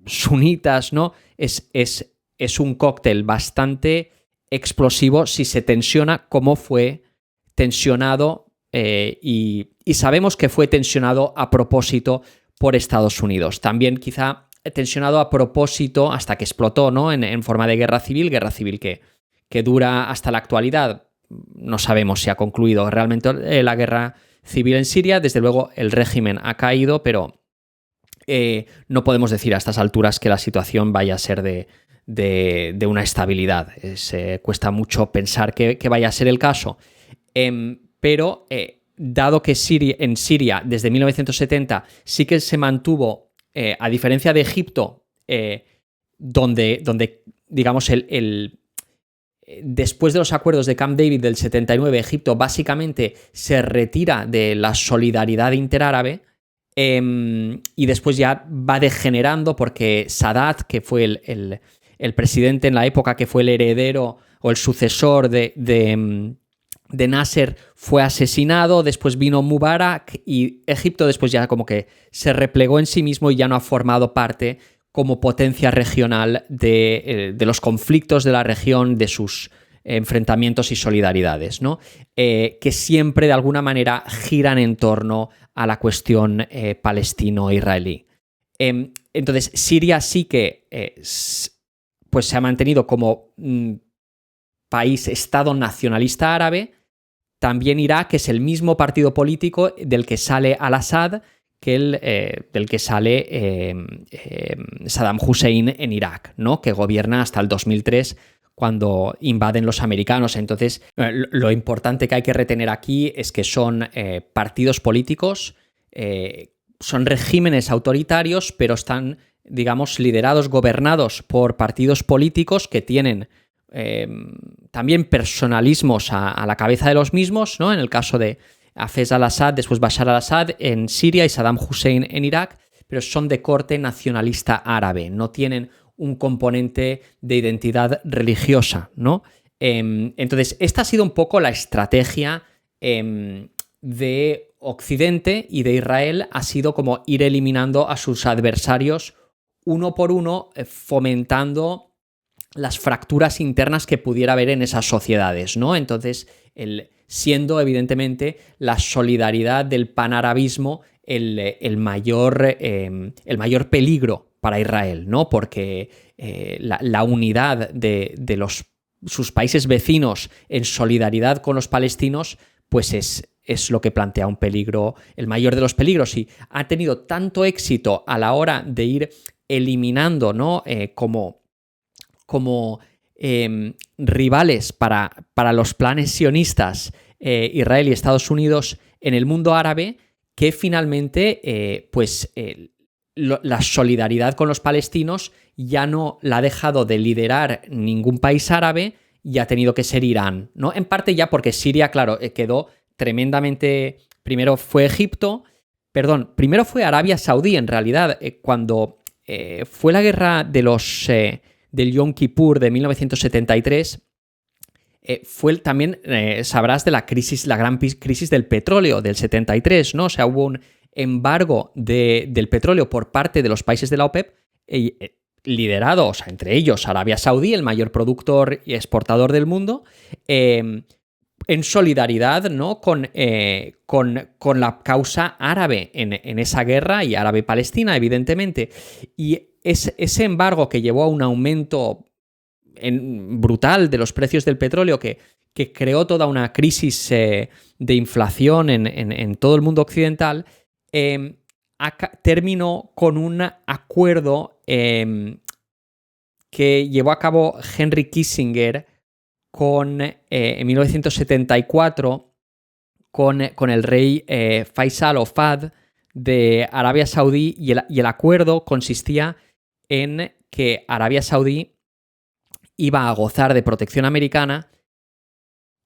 sunitas, ¿no? Es un cóctel bastante explosivo si se tensiona como fue tensionado, y sabemos que fue tensionado a propósito por Estados Unidos. También quizá tensionado a propósito hasta que explotó, ¿no?, en forma de guerra civil que dura hasta la actualidad. No sabemos si ha concluido realmente la guerra civil en Siria. Desde luego el régimen ha caído, pero no podemos decir a estas alturas que la situación vaya a ser de una estabilidad. Cuesta mucho pensar que vaya a ser el caso. Pero dado que en Siria desde 1970 sí que se mantuvo, a diferencia de Egipto, donde digamos después de los acuerdos de Camp David del 79, Egipto básicamente se retira de la solidaridad interárabe, y después ya va degenerando porque Sadat, que fue el presidente en la época, que fue el heredero o el sucesor de Nasser, fue asesinado. Después vino Mubarak y Egipto después ya como que se replegó en sí mismo y ya no ha formado parte como potencia regional de los conflictos de la región, de sus enfrentamientos y solidaridades, ¿no? Que siempre de alguna manera giran en torno a la cuestión palestino-israelí. Entonces, Siria sí que pues se ha mantenido como país, Estado nacionalista árabe. También Irak es el mismo partido político del que sale al-Assad, del que sale Saddam Hussein en Irak, ¿no?, que gobierna hasta el 2003, cuando invaden los americanos. Entonces, lo importante que hay que retener aquí es que son partidos políticos, son regímenes autoritarios, pero están, digamos, liderados, gobernados por partidos políticos que tienen también personalismos a la cabeza de los mismos, ¿no? En el caso de Hafez al-Assad, después Bashar al-Assad en Siria y Saddam Hussein en Irak, pero son de corte nacionalista árabe, no tienen un componente de identidad religiosa, ¿no? Entonces, esta ha sido un poco la estrategia de Occidente y de Israel, ha sido como ir eliminando a sus adversarios uno por uno, fomentando las fracturas internas que pudiera haber en esas sociedades, ¿no? Entonces, siendo evidentemente la solidaridad del panarabismo el mayor peligro para Israel, ¿no? Porque la unidad de sus países vecinos en solidaridad con los palestinos, pues es lo que plantea un peligro, el mayor de los peligros, y ha tenido tanto éxito a la hora de ir eliminando, ¿no? como rivales para los planes sionistas, Israel y Estados Unidos en el mundo árabe, que finalmente la solidaridad con los palestinos ya no la ha dejado de liderar ningún país árabe y ha tenido que ser Irán, ¿no? En parte ya porque Siria, claro, quedó tremendamente... Primero fue Arabia Saudí, en realidad, cuando fue la guerra del Yom Kippur de 1973, también sabrás de la gran crisis del petróleo del 73, ¿no? O sea, hubo un embargo del petróleo por parte de los países de la OPEP, liderado, o sea, entre ellos Arabia Saudí, el mayor productor y exportador del mundo, en solidaridad, ¿no? con la causa árabe en esa guerra, y árabe-palestina, evidentemente. Y ese embargo, que llevó a un aumento brutal de los precios del petróleo, que creó toda una crisis de inflación en todo el mundo occidental, terminó con un acuerdo que llevó a cabo Henry Kissinger en 1974 con el rey Faisal o Fahd de Arabia Saudí, y el acuerdo consistía en que Arabia Saudí iba a gozar de protección americana,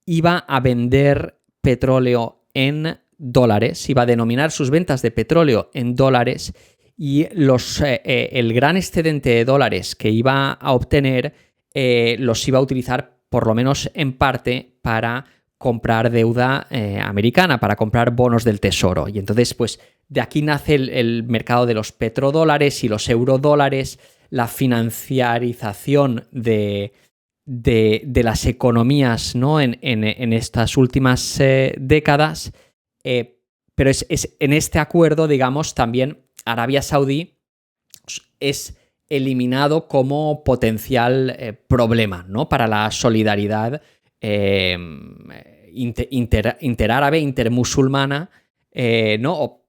iba a vender petróleo en dólares, iba a denominar sus ventas de petróleo en dólares, y el gran excedente de dólares que iba a obtener los iba a utilizar, por lo menos en parte, para comprar deuda americana, para comprar bonos del tesoro. Y entonces, pues, de aquí nace el mercado de los petrodólares y los eurodólares, la financiarización de las economías, ¿no? en estas últimas décadas, pero es en este acuerdo, digamos, también Arabia Saudí es eliminado como potencial problema, ¿no? Para la solidaridad interárabe, intermusulmana, ¿no?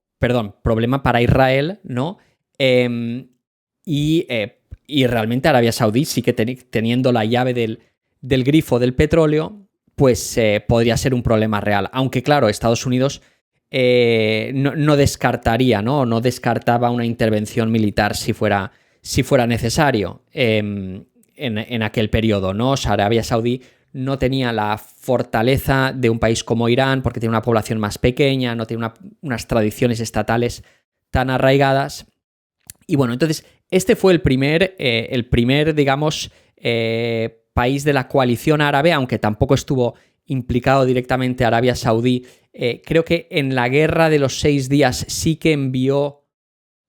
Problema para Israel, ¿no? Y realmente Arabia Saudí sí que teniendo la llave del grifo del petróleo, pues podría ser un problema real. Aunque, claro, Estados Unidos no descartaría, ¿no? No descartaba una intervención militar si fuera necesario en aquel periodo, ¿no? O sea, Arabia Saudí no tenía la fortaleza de un país como Irán, porque tiene una población más pequeña, no tiene unas tradiciones estatales tan arraigadas. Y bueno, entonces, este fue el primer digamos, país de la coalición árabe, aunque tampoco estuvo implicado directamente Arabia Saudí. Creo que en la guerra de los 6 días sí que envió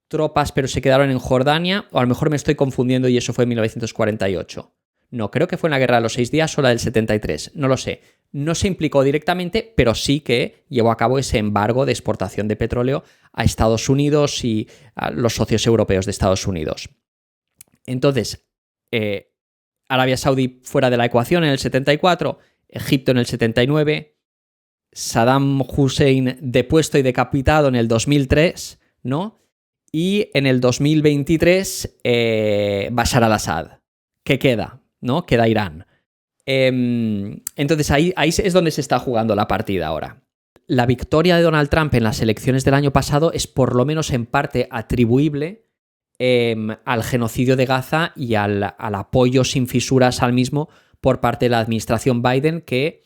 tropas, pero se quedaron en Jordania, o a lo mejor me estoy confundiendo y eso fue en 1948. No, creo que fue en la guerra de los 6 días o la del 73, no lo sé. No se implicó directamente, pero sí que llevó a cabo ese embargo de exportación de petróleo a Estados Unidos y a los socios europeos de Estados Unidos. Entonces, Arabia Saudí fuera de la ecuación en el 74, Egipto en el 79, Saddam Hussein depuesto y decapitado en el 2003, ¿no? Y en el 2023, Bashar al-Assad. ¿Qué queda? ¿No? Queda Irán. Entonces ahí es donde se está jugando la partida ahora. La victoria de Donald Trump en las elecciones del año pasado es por lo menos en parte atribuible al genocidio de Gaza y al apoyo sin fisuras al mismo por parte de la administración Biden, que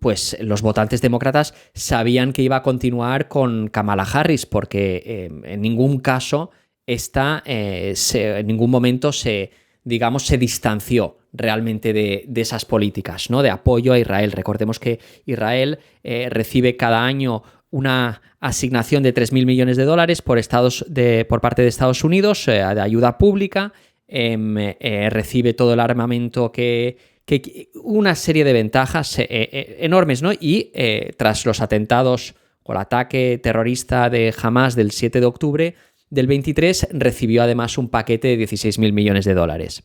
pues los votantes demócratas sabían que iba a continuar con Kamala Harris, porque en ningún caso en ningún momento se distanció realmente de esas políticas, ¿no? De apoyo a Israel. Recordemos que Israel recibe cada año una asignación de $3.000 millones por parte de Estados Unidos de ayuda pública, recibe todo el armamento una serie de ventajas enormes, ¿no? Y tras los atentados o el ataque terrorista de Hamas del 7 de octubre del 23 recibió además un paquete de 16.000 millones de dólares.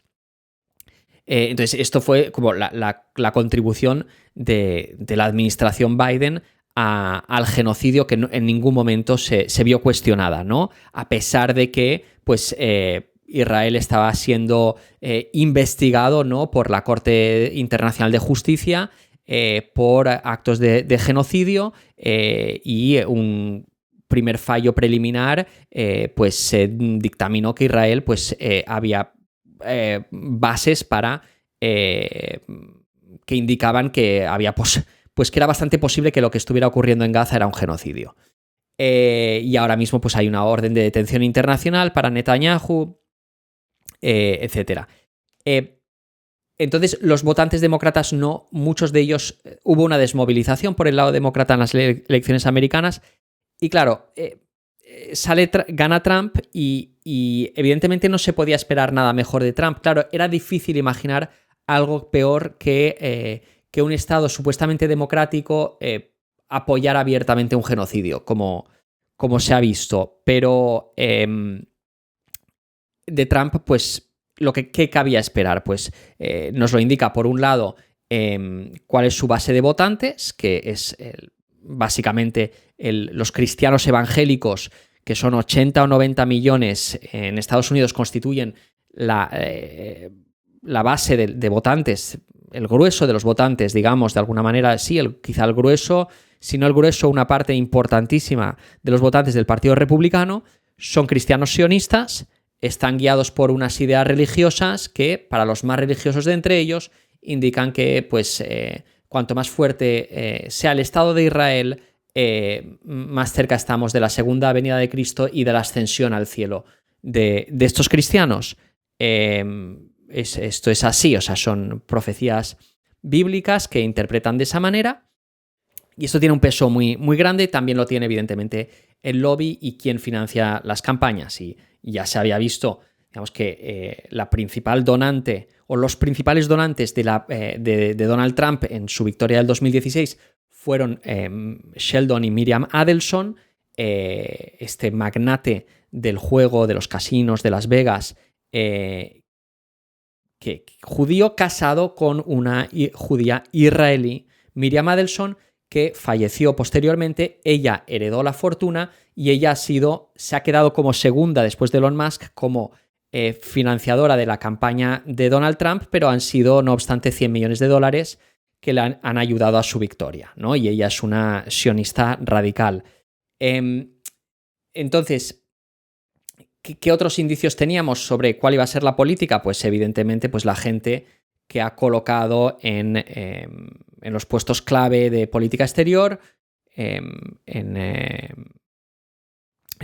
Entonces, esto fue como la contribución de la administración Biden al genocidio que en ningún momento se vio cuestionada, ¿no? A pesar de que, pues, Israel estaba siendo investigado, ¿no?, por la Corte Internacional de Justicia por actos de genocidio y un primer fallo preliminar, pues se dictaminó que Israel pues, había bases para que indicaban que había pues que era bastante posible que lo que estuviera ocurriendo en Gaza era un genocidio. Y ahora mismo pues hay una orden de detención internacional para Netanyahu, etc. Entonces, los votantes demócratas no, muchos de ellos, hubo una desmovilización por el lado demócrata en las elecciones americanas. Y claro, gana Trump y evidentemente no se podía esperar nada mejor de Trump. Claro, era difícil imaginar algo peor que un Estado supuestamente democrático apoyar abiertamente un genocidio, como se ha visto. Pero de Trump, pues, ¿qué cabía esperar? Pues nos lo indica, por un lado, cuál es su base de votantes, que es básicamente los cristianos evangélicos, que son 80 o 90 millones en Estados Unidos, constituyen la base de votantes, el grueso de los votantes, digamos, de alguna manera, sí, quizá el grueso, si no el grueso, una parte importantísima de los votantes del Partido Republicano son cristianos sionistas, están guiados por unas ideas religiosas que, para los más religiosos de entre ellos, indican que, pues, cuanto más fuerte sea el Estado de Israel, más cerca estamos de la segunda venida de Cristo y de la ascensión al cielo de estos cristianos. Esto es así, o sea, son profecías bíblicas que interpretan de esa manera, y esto tiene un peso muy, muy grande. También lo tiene, evidentemente, el lobby y quien financia las campañas. Y ya se había visto, digamos, que la principal donante o los principales donantes de Donald Trump en su victoria del 2016 fueron Sheldon y Miriam Adelson, este magnate del juego, de los casinos de Las Vegas, judío casado con una judía israelí, Miriam Adelson, que falleció posteriormente. Ella heredó la fortuna y ella se ha quedado como segunda después de Elon Musk como financiadora de la campaña de Donald Trump, pero han sido, no obstante, 100 millones de dólares que le han ayudado a su victoria, ¿no? Y ella es una sionista radical. Entonces, ¿qué otros indicios teníamos sobre cuál iba a ser la política? Pues evidentemente, pues la gente que ha colocado en los puestos clave de política exterior,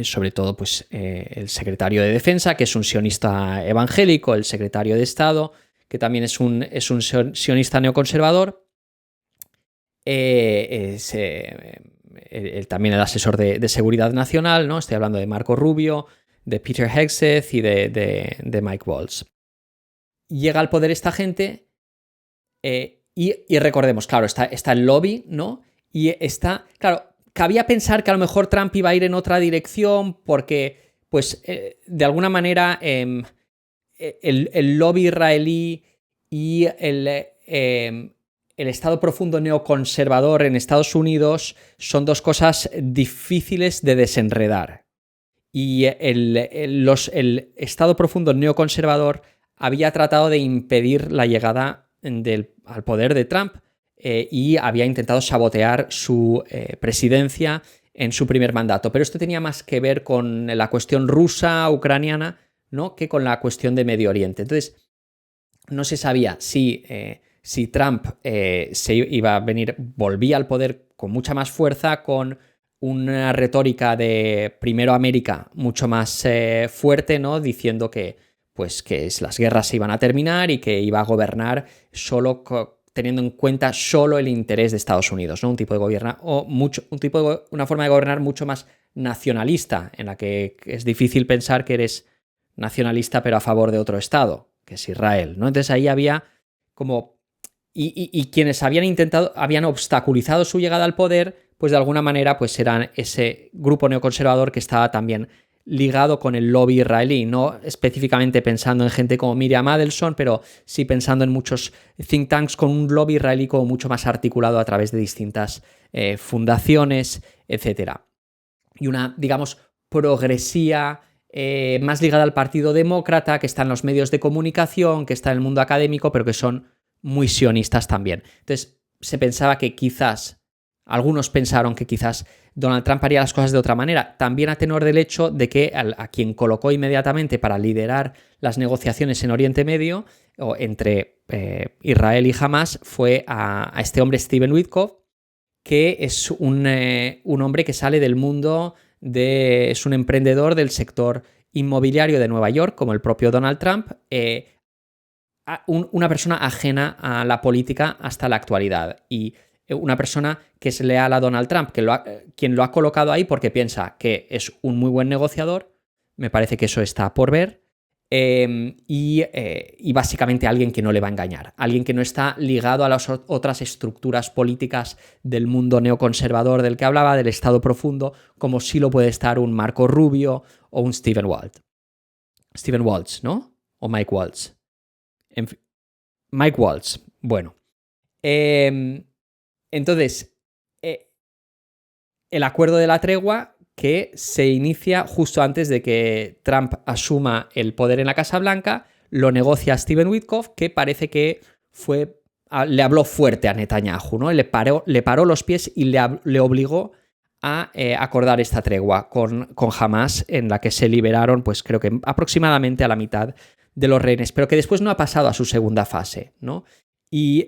sobre todo pues, el secretario de Defensa, que es un sionista evangélico, el secretario de Estado, que también es un sionista neoconservador, también el asesor de Seguridad Nacional, ¿no? Estoy hablando de Marco Rubio, de Peter Hegseth y de Mike Waltz. Llega al poder esta gente y recordemos, claro, está el lobby, ¿no? Y claro, cabía pensar que a lo mejor Trump iba a ir en otra dirección porque, pues, de alguna manera el lobby israelí y el Estado profundo neoconservador en Estados Unidos son dos cosas difíciles de desenredar. Y el Estado profundo neoconservador había tratado de impedir la llegada al poder de Trump y había intentado sabotear su presidencia en su primer mandato. Pero esto tenía más que ver con la cuestión rusa, ucraniana, ¿no?, que con la cuestión de Medio Oriente. Entonces, no se sabía si Trump volvía al poder con mucha más fuerza, con una retórica de primero América mucho más fuerte, ¿no?, diciendo que las guerras se iban a terminar y que iba a gobernar solo teniendo en cuenta solo el interés de Estados Unidos, ¿no? Una forma de gobernar mucho más nacionalista, en la que es difícil pensar que eres nacionalista pero a favor de otro Estado, que es Israel, ¿no? Entonces ahí había como... Y quienes habían obstaculizado su llegada al poder, pues de alguna manera pues eran ese grupo neoconservador que estaba también ligado con el lobby israelí, no específicamente pensando en gente como Miriam Adelson, pero sí pensando en muchos think tanks con un lobby israelí como mucho más articulado a través de distintas fundaciones, etc. Y una, digamos, progresía más ligada al Partido Demócrata, que está en los medios de comunicación, que está en el mundo académico, pero que son muy sionistas también. Entonces, se pensaba que quizás, algunos pensaron que quizás Donald Trump haría las cosas de otra manera, también a tenor del hecho de que a quien colocó inmediatamente para liderar las negociaciones en Oriente Medio, o entre Israel y Hamas, fue a este hombre Steven Witkoff, que es un hombre que sale del mundo es un emprendedor del sector inmobiliario de Nueva York, como el propio Donald Trump, una persona ajena a la política hasta la actualidad y una persona que es leal a Donald Trump, quien lo ha colocado ahí porque piensa que es un muy buen negociador, me parece que eso está por ver, y básicamente alguien que no le va a engañar, alguien que no está ligado a las otras estructuras políticas del mundo neoconservador del que hablaba, del Estado profundo, como sí lo puede estar un Marco Rubio o un Stephen Waltz, ¿no? O Mike Waltz. Mike Waltz, bueno. Entonces, el acuerdo de la tregua que se inicia justo antes de que Trump asuma el poder en la Casa Blanca, lo negocia Steven Witkoff, que parece que le habló fuerte a Netanyahu, ¿no? Le paró los pies y le obligó a acordar esta tregua con Hamas, en la que se liberaron, pues creo que aproximadamente a la mitad de los rehenes, pero que después no ha pasado a su segunda fase, ¿no? Y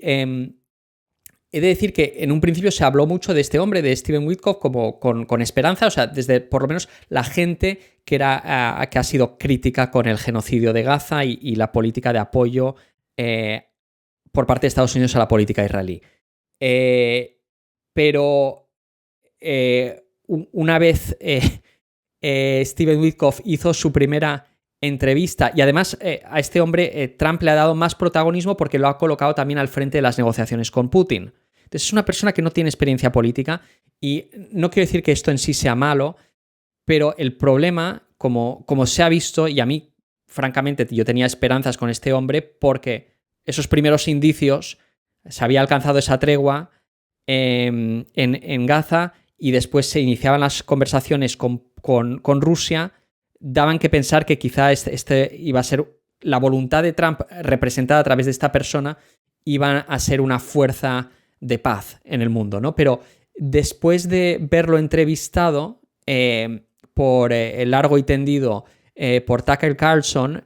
he de decir que en un principio se habló mucho de este hombre, de Steven Witkoff, como con esperanza, o sea, desde por lo menos la gente que ha sido crítica con el genocidio de Gaza y la política de apoyo por parte de Estados Unidos a la política israelí. Pero una vez Steven Witkoff hizo su primera entrevista, y además a este hombre Trump le ha dado más protagonismo porque lo ha colocado también al frente de las negociaciones con Putin. Entonces es una persona que no tiene experiencia política, y no quiero decir que esto en sí sea malo, pero el problema, como se ha visto, y a mí francamente yo tenía esperanzas con este hombre porque esos primeros indicios, se había alcanzado esa tregua en Gaza y después se iniciaban las conversaciones con Rusia, daban que pensar que quizá este iba a ser la voluntad de Trump representada a través de esta persona, iba a ser una fuerza de paz en el mundo, ¿no? Pero después de verlo entrevistado por largo y tendido por Tucker Carlson,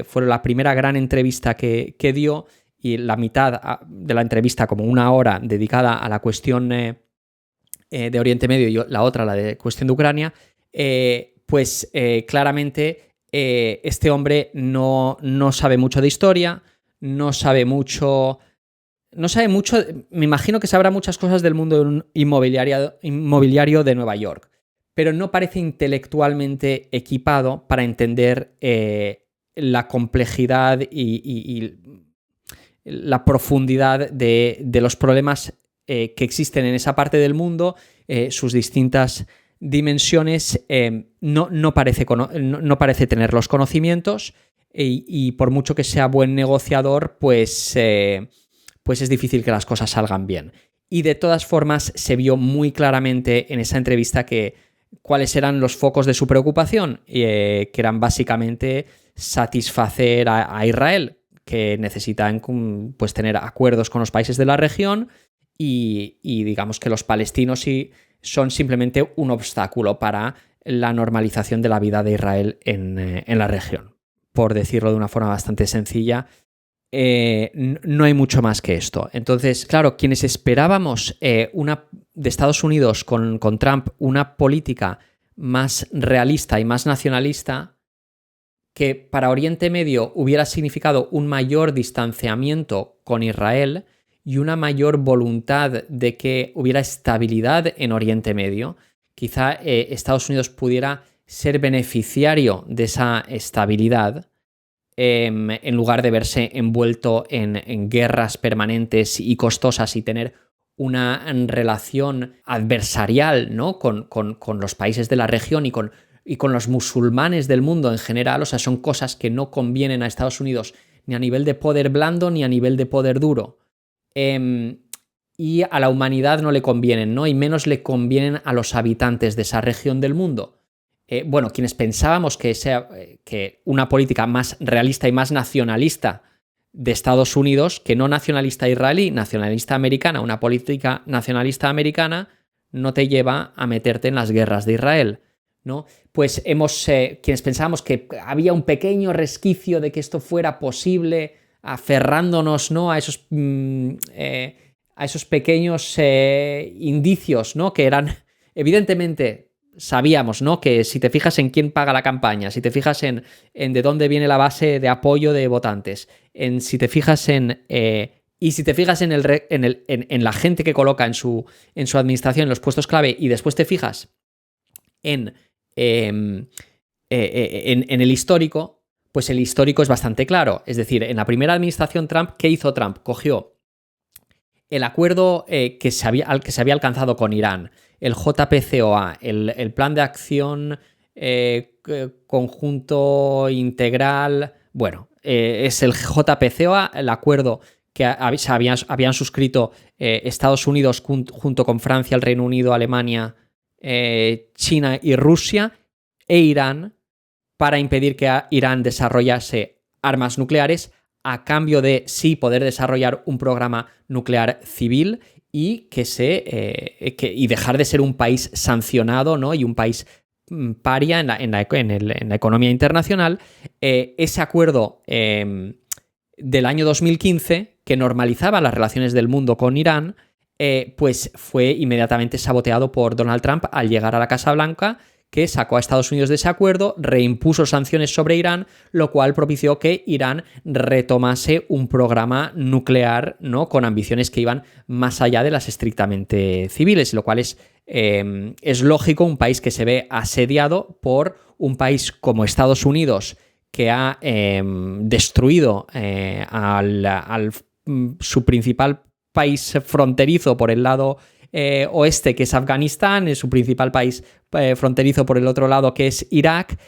fue la primera gran entrevista que dio, y la mitad de la entrevista, como una hora, dedicada a la cuestión de Oriente Medio y la otra, la de cuestión de Ucrania, pues claramente este hombre no sabe mucho de historia, no sabe mucho, me imagino que sabrá muchas cosas del mundo inmobiliario de Nueva York, pero no parece intelectualmente equipado para entender la complejidad y la profundidad de los problemas que existen en esa parte del mundo, sus distintas dimensiones. No parece tener los conocimientos, y por mucho que sea buen negociador, pues es difícil que las cosas salgan bien. Y de todas formas se vio muy claramente en esa entrevista cuáles eran los focos de su preocupación, que eran básicamente satisfacer a Israel, que necesitan pues tener acuerdos con los países de la región, y digamos que los palestinos son simplemente un obstáculo para la normalización de la vida de Israel en la región. Por decirlo de una forma bastante sencilla, no hay mucho más que esto. Entonces, claro, quienes esperábamos de Estados Unidos con Trump una política más realista y más nacionalista, que para Oriente Medio hubiera significado un mayor distanciamiento con Israel y una mayor voluntad de que hubiera estabilidad en Oriente Medio, quizá Estados Unidos pudiera ser beneficiario de esa estabilidad, en lugar de verse envuelto en guerras permanentes y costosas y tener una relación adversarial, ¿no? con los países de la región y con los musulmanes del mundo en general. O sea, son cosas que no convienen a Estados Unidos ni a nivel de poder blando ni a nivel de poder duro. Y a la humanidad no le convienen, ¿no? Y menos le convienen a los habitantes de esa región del mundo. Bueno, quienes pensábamos que una política más realista y más nacionalista de Estados Unidos, que no nacionalista israelí, nacionalista americana, una política nacionalista americana, no te lleva a meterte en las guerras de Israel, ¿no? Pues quienes pensábamos que había un pequeño resquicio de que esto fuera posible, aferrándonos, ¿no? a esos pequeños indicios, ¿no? Que eran, evidentemente, sabíamos, ¿no? Que si te fijas en quién paga la campaña, si te fijas en de dónde viene la base de apoyo de votantes, si te fijas y si te fijas en la gente que coloca en su administración, en los puestos clave, y después te fijas en el histórico, pues el histórico es bastante claro. Es decir, en la primera administración Trump, ¿qué hizo Trump? Cogió el acuerdo al que se había alcanzado con Irán, el JPCOA, el plan de acción conjunto integral, bueno, es el JPCOA, el acuerdo que habían suscrito Estados Unidos junto con Francia, el Reino Unido, Alemania, China y Rusia e Irán, para impedir que Irán desarrollase armas nucleares, a cambio de sí poder desarrollar un programa nuclear civil y y dejar de ser un país sancionado, ¿no? Y un país paria en la economía internacional. Ese acuerdo del año 2015, que normalizaba las relaciones del mundo con Irán, pues fue inmediatamente saboteado por Donald Trump al llegar a la Casa Blanca, que sacó a Estados Unidos de ese acuerdo, reimpuso sanciones sobre Irán, lo cual propició que Irán retomase un programa nuclear, ¿no? Con ambiciones que iban más allá de las estrictamente civiles, lo cual es lógico, un país que se ve asediado por un país como Estados Unidos, que ha destruido su principal país fronterizo por el lado oeste, que es Afganistán, es su principal país fronterizo por el otro lado, que es Irak.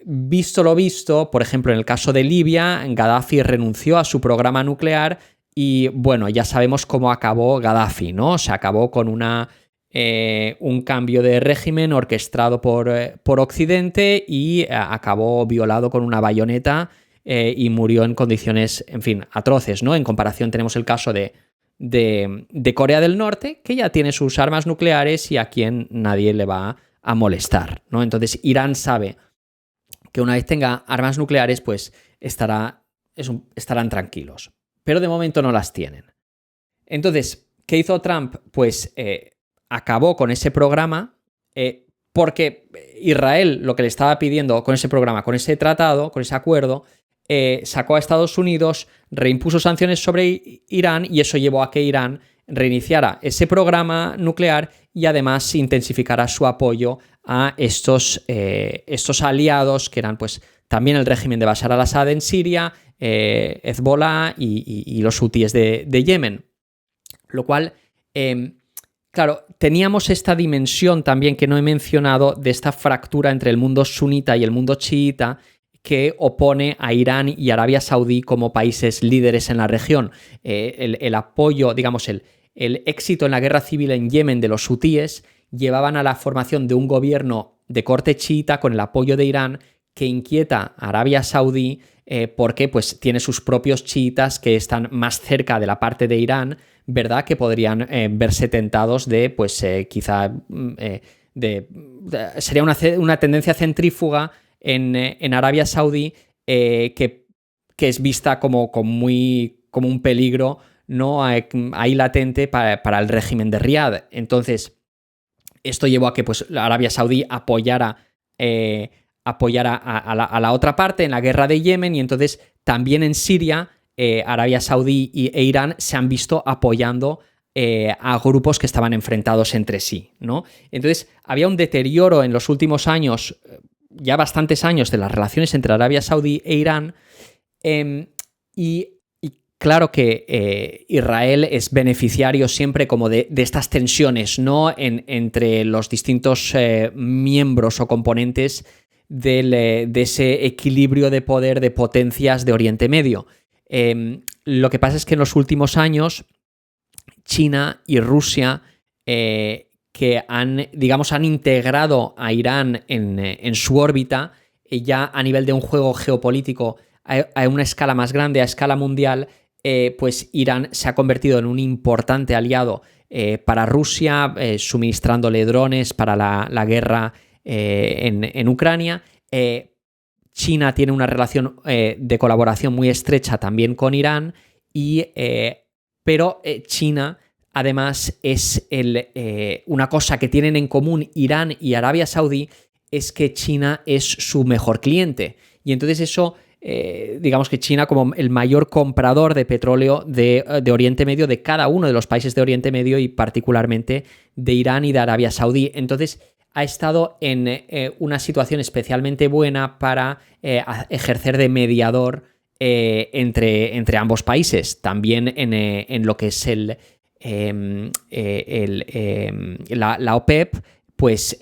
Visto lo visto, por ejemplo, en el caso de Libia, Gaddafi renunció a su programa nuclear y, bueno, ya sabemos cómo acabó Gaddafi, ¿no? Se acabó con un cambio de régimen orquestado por Occidente y acabó violado con una bayoneta y murió en condiciones, en fin, atroces, ¿no? En comparación tenemos el caso de Corea del Norte, que ya tiene sus armas nucleares y a quien nadie le va a molestar, ¿no? Entonces Irán sabe que una vez tenga armas nucleares, pues estarán tranquilos. Pero de momento no las tienen. Entonces, ¿qué hizo Trump? Pues acabó con ese programa porque Israel lo que le estaba pidiendo con ese programa, con ese tratado, con ese acuerdo, sacó a Estados Unidos, reimpuso sanciones sobre Irán y eso llevó a que Irán reiniciara ese programa nuclear y además intensificara su apoyo a estos aliados que eran pues también el régimen de Bashar al-Assad en Siria, Hezbollah y los hutíes de Yemen. Lo cual, claro, teníamos esta dimensión también que no he mencionado de esta fractura entre el mundo sunita y el mundo chiita, que opone a Irán y Arabia Saudí como países líderes en la región. El apoyo, digamos, el éxito en la guerra civil en Yemen de los hutíes llevaban a la formación de un gobierno de corte chiita con el apoyo de Irán que inquieta a Arabia Saudí porque pues, tiene sus propios chiitas que están más cerca de la parte de Irán, ¿verdad? Que podrían verse tentados de, pues quizá, sería una tendencia centrífuga en Arabia Saudí que es vista como un peligro, ¿no? Ahí latente para el régimen de Riad. Entonces, esto llevó a que pues, la Arabia Saudí apoyara a la otra parte en la guerra de Yemen y entonces también en Siria Arabia Saudí e Irán se han visto apoyando a grupos que estaban enfrentados entre sí, ¿no? Entonces, había un deterioro en los últimos años, ya bastantes años, de las relaciones entre Arabia Saudí e Irán y claro que Israel es beneficiario siempre como de estas tensiones, ¿no? Entre los distintos miembros o componentes de ese equilibrio de poder de potencias de Oriente Medio. Lo que pasa es que en los últimos años China y Rusia que han integrado a Irán en su órbita, ya a nivel de un juego geopolítico a una escala más grande, a escala mundial, pues Irán se ha convertido en un importante aliado para Rusia, suministrándole drones para la guerra en Ucrania. China tiene una relación de colaboración muy estrecha también con Irán, pero China además es una cosa que tienen en común Irán y Arabia Saudí, es que China es su mejor cliente. Y entonces eso, digamos que China como el mayor comprador de petróleo de Oriente Medio, de cada uno de los países de Oriente Medio y particularmente de Irán y de Arabia Saudí. Entonces ha estado en una situación especialmente buena para ejercer de mediador entre ambos países. También en lo que es la OPEP, pues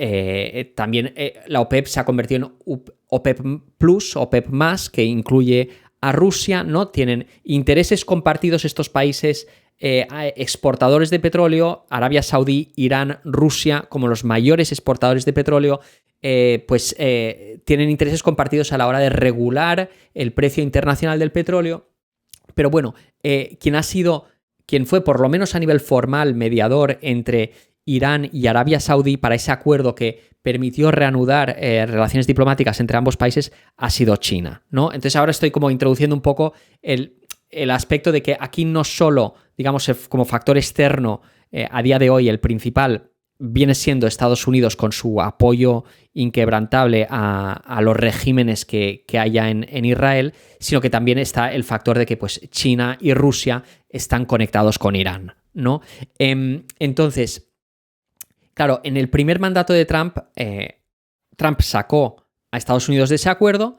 también la OPEP se ha convertido en OPEP Plus, OPEP más, que incluye a Rusia, ¿no? Tienen intereses compartidos estos países exportadores de petróleo, Arabia Saudí, Irán, Rusia, como los mayores exportadores de petróleo, tienen intereses compartidos a la hora de regular el precio internacional del petróleo. Pero bueno, quien fue por lo menos a nivel formal mediador entre Irán y Arabia Saudí para ese acuerdo que permitió reanudar relaciones diplomáticas entre ambos países ha sido China, ¿no? Entonces ahora estoy como introduciendo un poco el aspecto de que aquí no solo, digamos, como factor externo a día de hoy el principal viene siendo Estados Unidos con su apoyo inquebrantable a los regímenes que haya en Israel, sino que también está el factor de que pues, China y Rusia están conectados con Irán, ¿no? Entonces, claro, en el primer mandato de Trump, Trump sacó a Estados Unidos de ese acuerdo.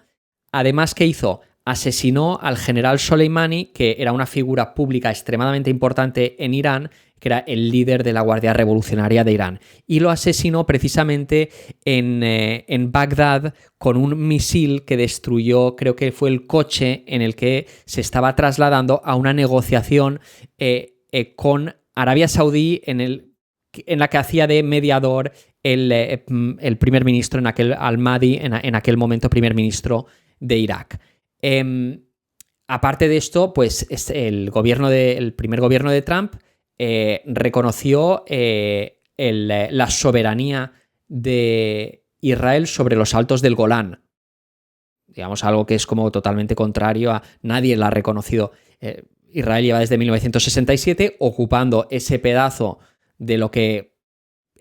Además, ¿qué hizo? Asesinó al general Soleimani, que era una figura pública extremadamente importante en Irán, que era el líder de la Guardia Revolucionaria de Irán. Y lo asesinó precisamente en Bagdad con un misil que destruyó, creo que fue el coche en el que se estaba trasladando a una negociación con Arabia Saudí en la que hacía de mediador el primer ministro al-Mahdi, en aquel momento primer ministro de Irak. Aparte de esto, pues el primer gobierno de Trump reconoció la soberanía de Israel sobre los altos del Golán. Digamos, algo que es como totalmente contrario a... Nadie la ha reconocido. Israel lleva desde 1967 ocupando ese pedazo de lo que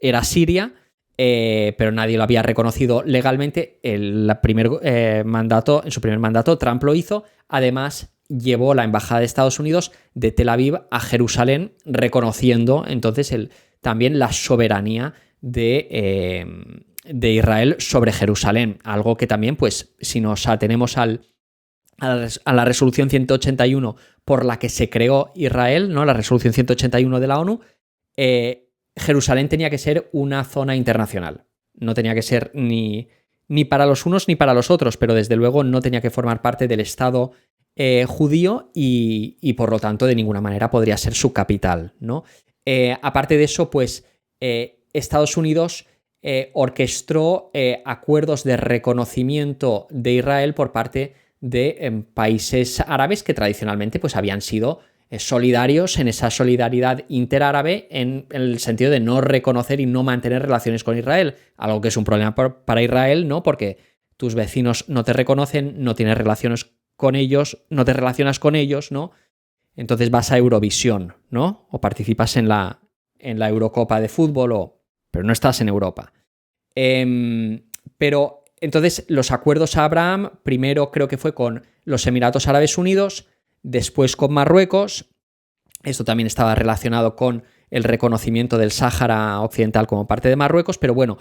era Siria, pero nadie lo había reconocido legalmente. En su primer mandato, Trump lo hizo. Además, llevó la embajada de Estados Unidos de Tel Aviv a Jerusalén, reconociendo entonces también la soberanía de Israel sobre Jerusalén. Algo que también, pues, si nos atenemos a la resolución 181 por la que se creó Israel, ¿no? La resolución 181 de la ONU, Jerusalén tenía que ser una zona internacional. No tenía que ser ni para los unos ni para los otros, pero desde luego no tenía que formar parte del Estado judío y por lo tanto de ninguna manera podría ser su capital, ¿no? Aparte de eso, pues Estados Unidos orquestó acuerdos de reconocimiento de Israel por parte de países árabes que tradicionalmente pues, habían sido solidarios en esa solidaridad interárabe en el sentido de no reconocer y no mantener relaciones con Israel, algo que es un problema para Israel, ¿no? Porque tus vecinos no te reconocen, no tienes relaciones con ellos, no te relacionas con ellos, ¿no? Entonces vas a Eurovisión, ¿no? O participas en la Eurocopa de fútbol, pero no estás en Europa. Pero entonces los acuerdos a Abraham, primero creo que fue con los Emiratos Árabes Unidos, después con Marruecos. Esto también estaba relacionado con el reconocimiento del Sáhara Occidental como parte de Marruecos, pero bueno,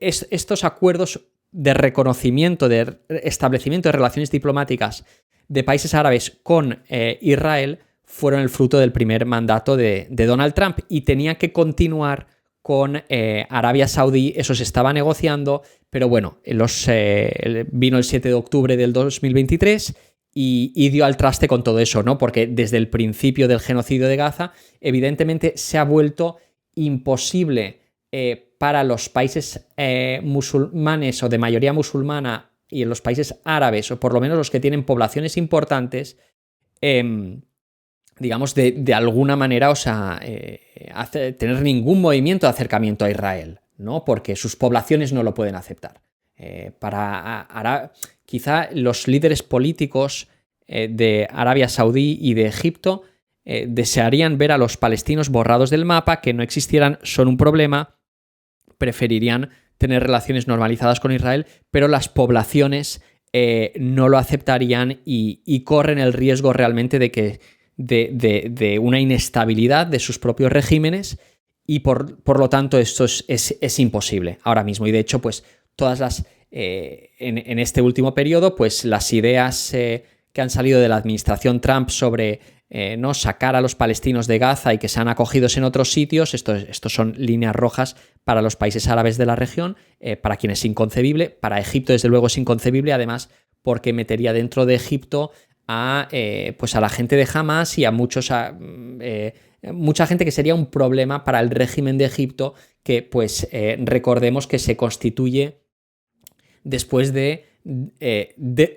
estos acuerdos de reconocimiento, de establecimiento de relaciones diplomáticas de países árabes con Israel fueron el fruto del primer mandato de Donald Trump y tenía que continuar con Arabia Saudí. Eso se estaba negociando, pero bueno, vino el 7 de octubre del 2023 y dio al traste con todo eso, ¿no? Porque desde el principio del genocidio de Gaza, evidentemente se ha vuelto imposible para los países musulmanes o de mayoría musulmana y en los países árabes, o por lo menos los que tienen poblaciones importantes, digamos, de alguna manera, o sea, tener ningún movimiento de acercamiento a Israel, ¿no? Porque sus poblaciones no lo pueden aceptar. Quizá los líderes políticos de Arabia Saudí y de Egipto desearían ver a los palestinos borrados del mapa, que no existieran, son un problema, preferirían tener relaciones normalizadas con Israel, pero las poblaciones no lo aceptarían y corren el riesgo realmente de una inestabilidad de sus propios regímenes y por lo tanto esto es imposible ahora mismo. Y de hecho, pues todas las en este último periodo, pues las ideas que han salido de la administración Trump sobre no sacar a los palestinos de Gaza y que sean acogidos en otros sitios, estos son líneas rojas para los países árabes de la región, para quienes es inconcebible, para Egipto desde luego es inconcebible, además porque metería dentro de Egipto pues a la gente de Hamas y a mucha gente que sería un problema para el régimen de Egipto, que pues recordemos que se constituye después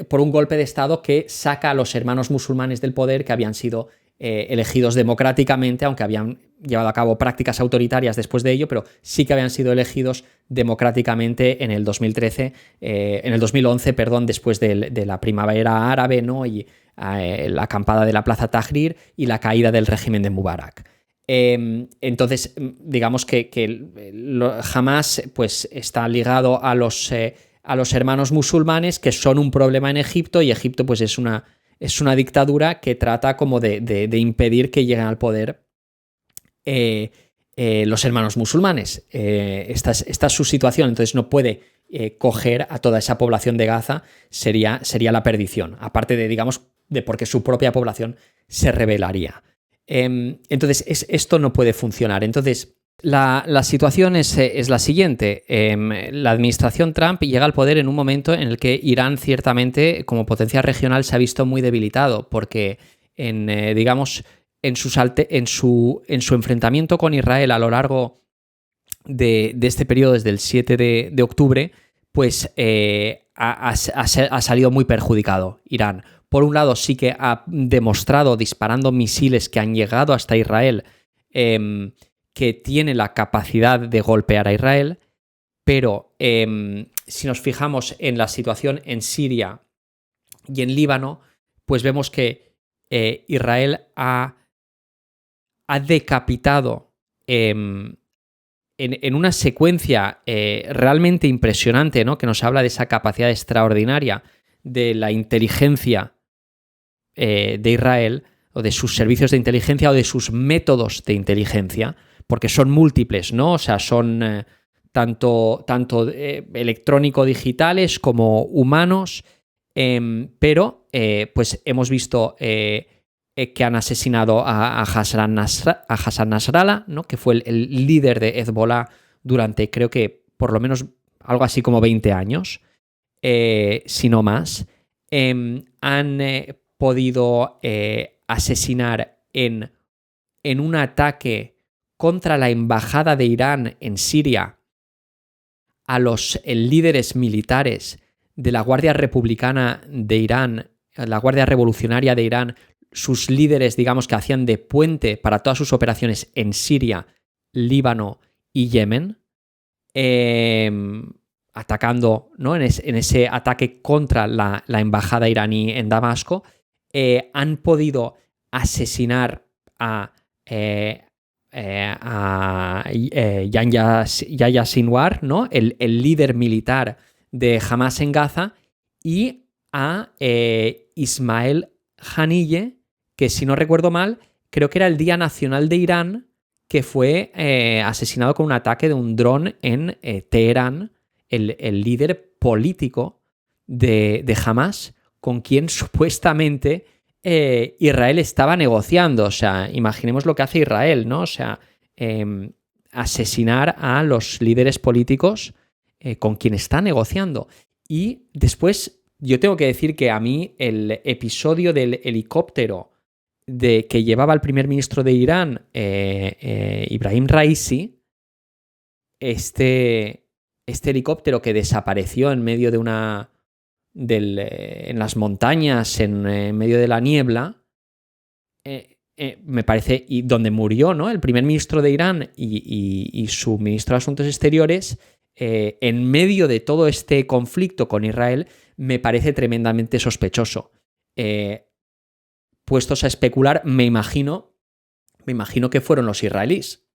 por un golpe de Estado que saca a los hermanos musulmanes del poder, que habían sido elegidos democráticamente, aunque habían llevado a cabo prácticas autoritarias después de ello, pero sí que habían sido elegidos democráticamente en el 2011, perdón, después de la primavera árabe, ¿no? Y la acampada de la Plaza Tahrir y la caída del régimen de Mubarak. Entonces, digamos que Hamas pues, está ligado a los hermanos musulmanes, que son un problema en Egipto, y Egipto pues, es una dictadura que trata como de impedir que lleguen al poder los hermanos musulmanes. Esta es su situación, entonces no puede coger a toda esa población de Gaza, sería la perdición, aparte de porque su propia población se rebelaría. Entonces esto no puede funcionar. Entonces la situación es la siguiente. La administración Trump llega al poder en un momento en el que Irán ciertamente como potencia regional se ha visto muy debilitado, porque en su enfrentamiento con Israel a lo largo de este periodo, desde el 7 de octubre, pues ha salido muy perjudicado Irán. Por un lado, sí que ha demostrado, disparando misiles que han llegado hasta Israel, que tiene la capacidad de golpear a Israel, pero si nos fijamos en la situación en Siria y en Líbano, pues vemos que Israel ha decapitado en una secuencia realmente impresionante, ¿no? Que nos habla de esa capacidad extraordinaria de la inteligencia de Israel, o de sus servicios de inteligencia, o de sus métodos de inteligencia, porque son múltiples, ¿no? O sea, son tanto electrónico-digitales como humanos, pero pues hemos visto que han asesinado a Hassan Nasrallah, ¿no? Que fue el líder de Hezbollah durante, creo que por lo menos algo así como 20 años, si no más. Han podido asesinar en un ataque contra la embajada de Irán en Siria a los líderes militares de la Guardia Republicana de Irán, la Guardia Revolucionaria de Irán, sus líderes, digamos, que hacían de puente para todas sus operaciones en Siria, Líbano y Yemen, atacando, ¿no? en ese ataque contra la embajada iraní en Damasco. Han podido asesinar a Yahya Sinwar, ¿no? el líder militar de Hamas en Gaza, y a Ismail Haniyeh, que si no recuerdo mal, creo que era el Día Nacional de Irán, que fue asesinado con un ataque de un dron en Teherán, el líder político de Hamas, con quien supuestamente Israel estaba negociando. O sea, imaginemos lo que hace Israel, ¿no? O sea, asesinar a los líderes políticos con quien está negociando. Y después yo tengo que decir que a mí el episodio del helicóptero que llevaba el primer ministro de Irán, Ibrahim Raisi, este helicóptero que desapareció en medio de en las montañas, en medio de la niebla, me parece, y donde murió, ¿no?, el primer ministro de Irán y su ministro de Asuntos Exteriores, en medio de todo este conflicto con Israel, me parece tremendamente sospechoso. Puestos a especular, me imagino que fueron los israelíes.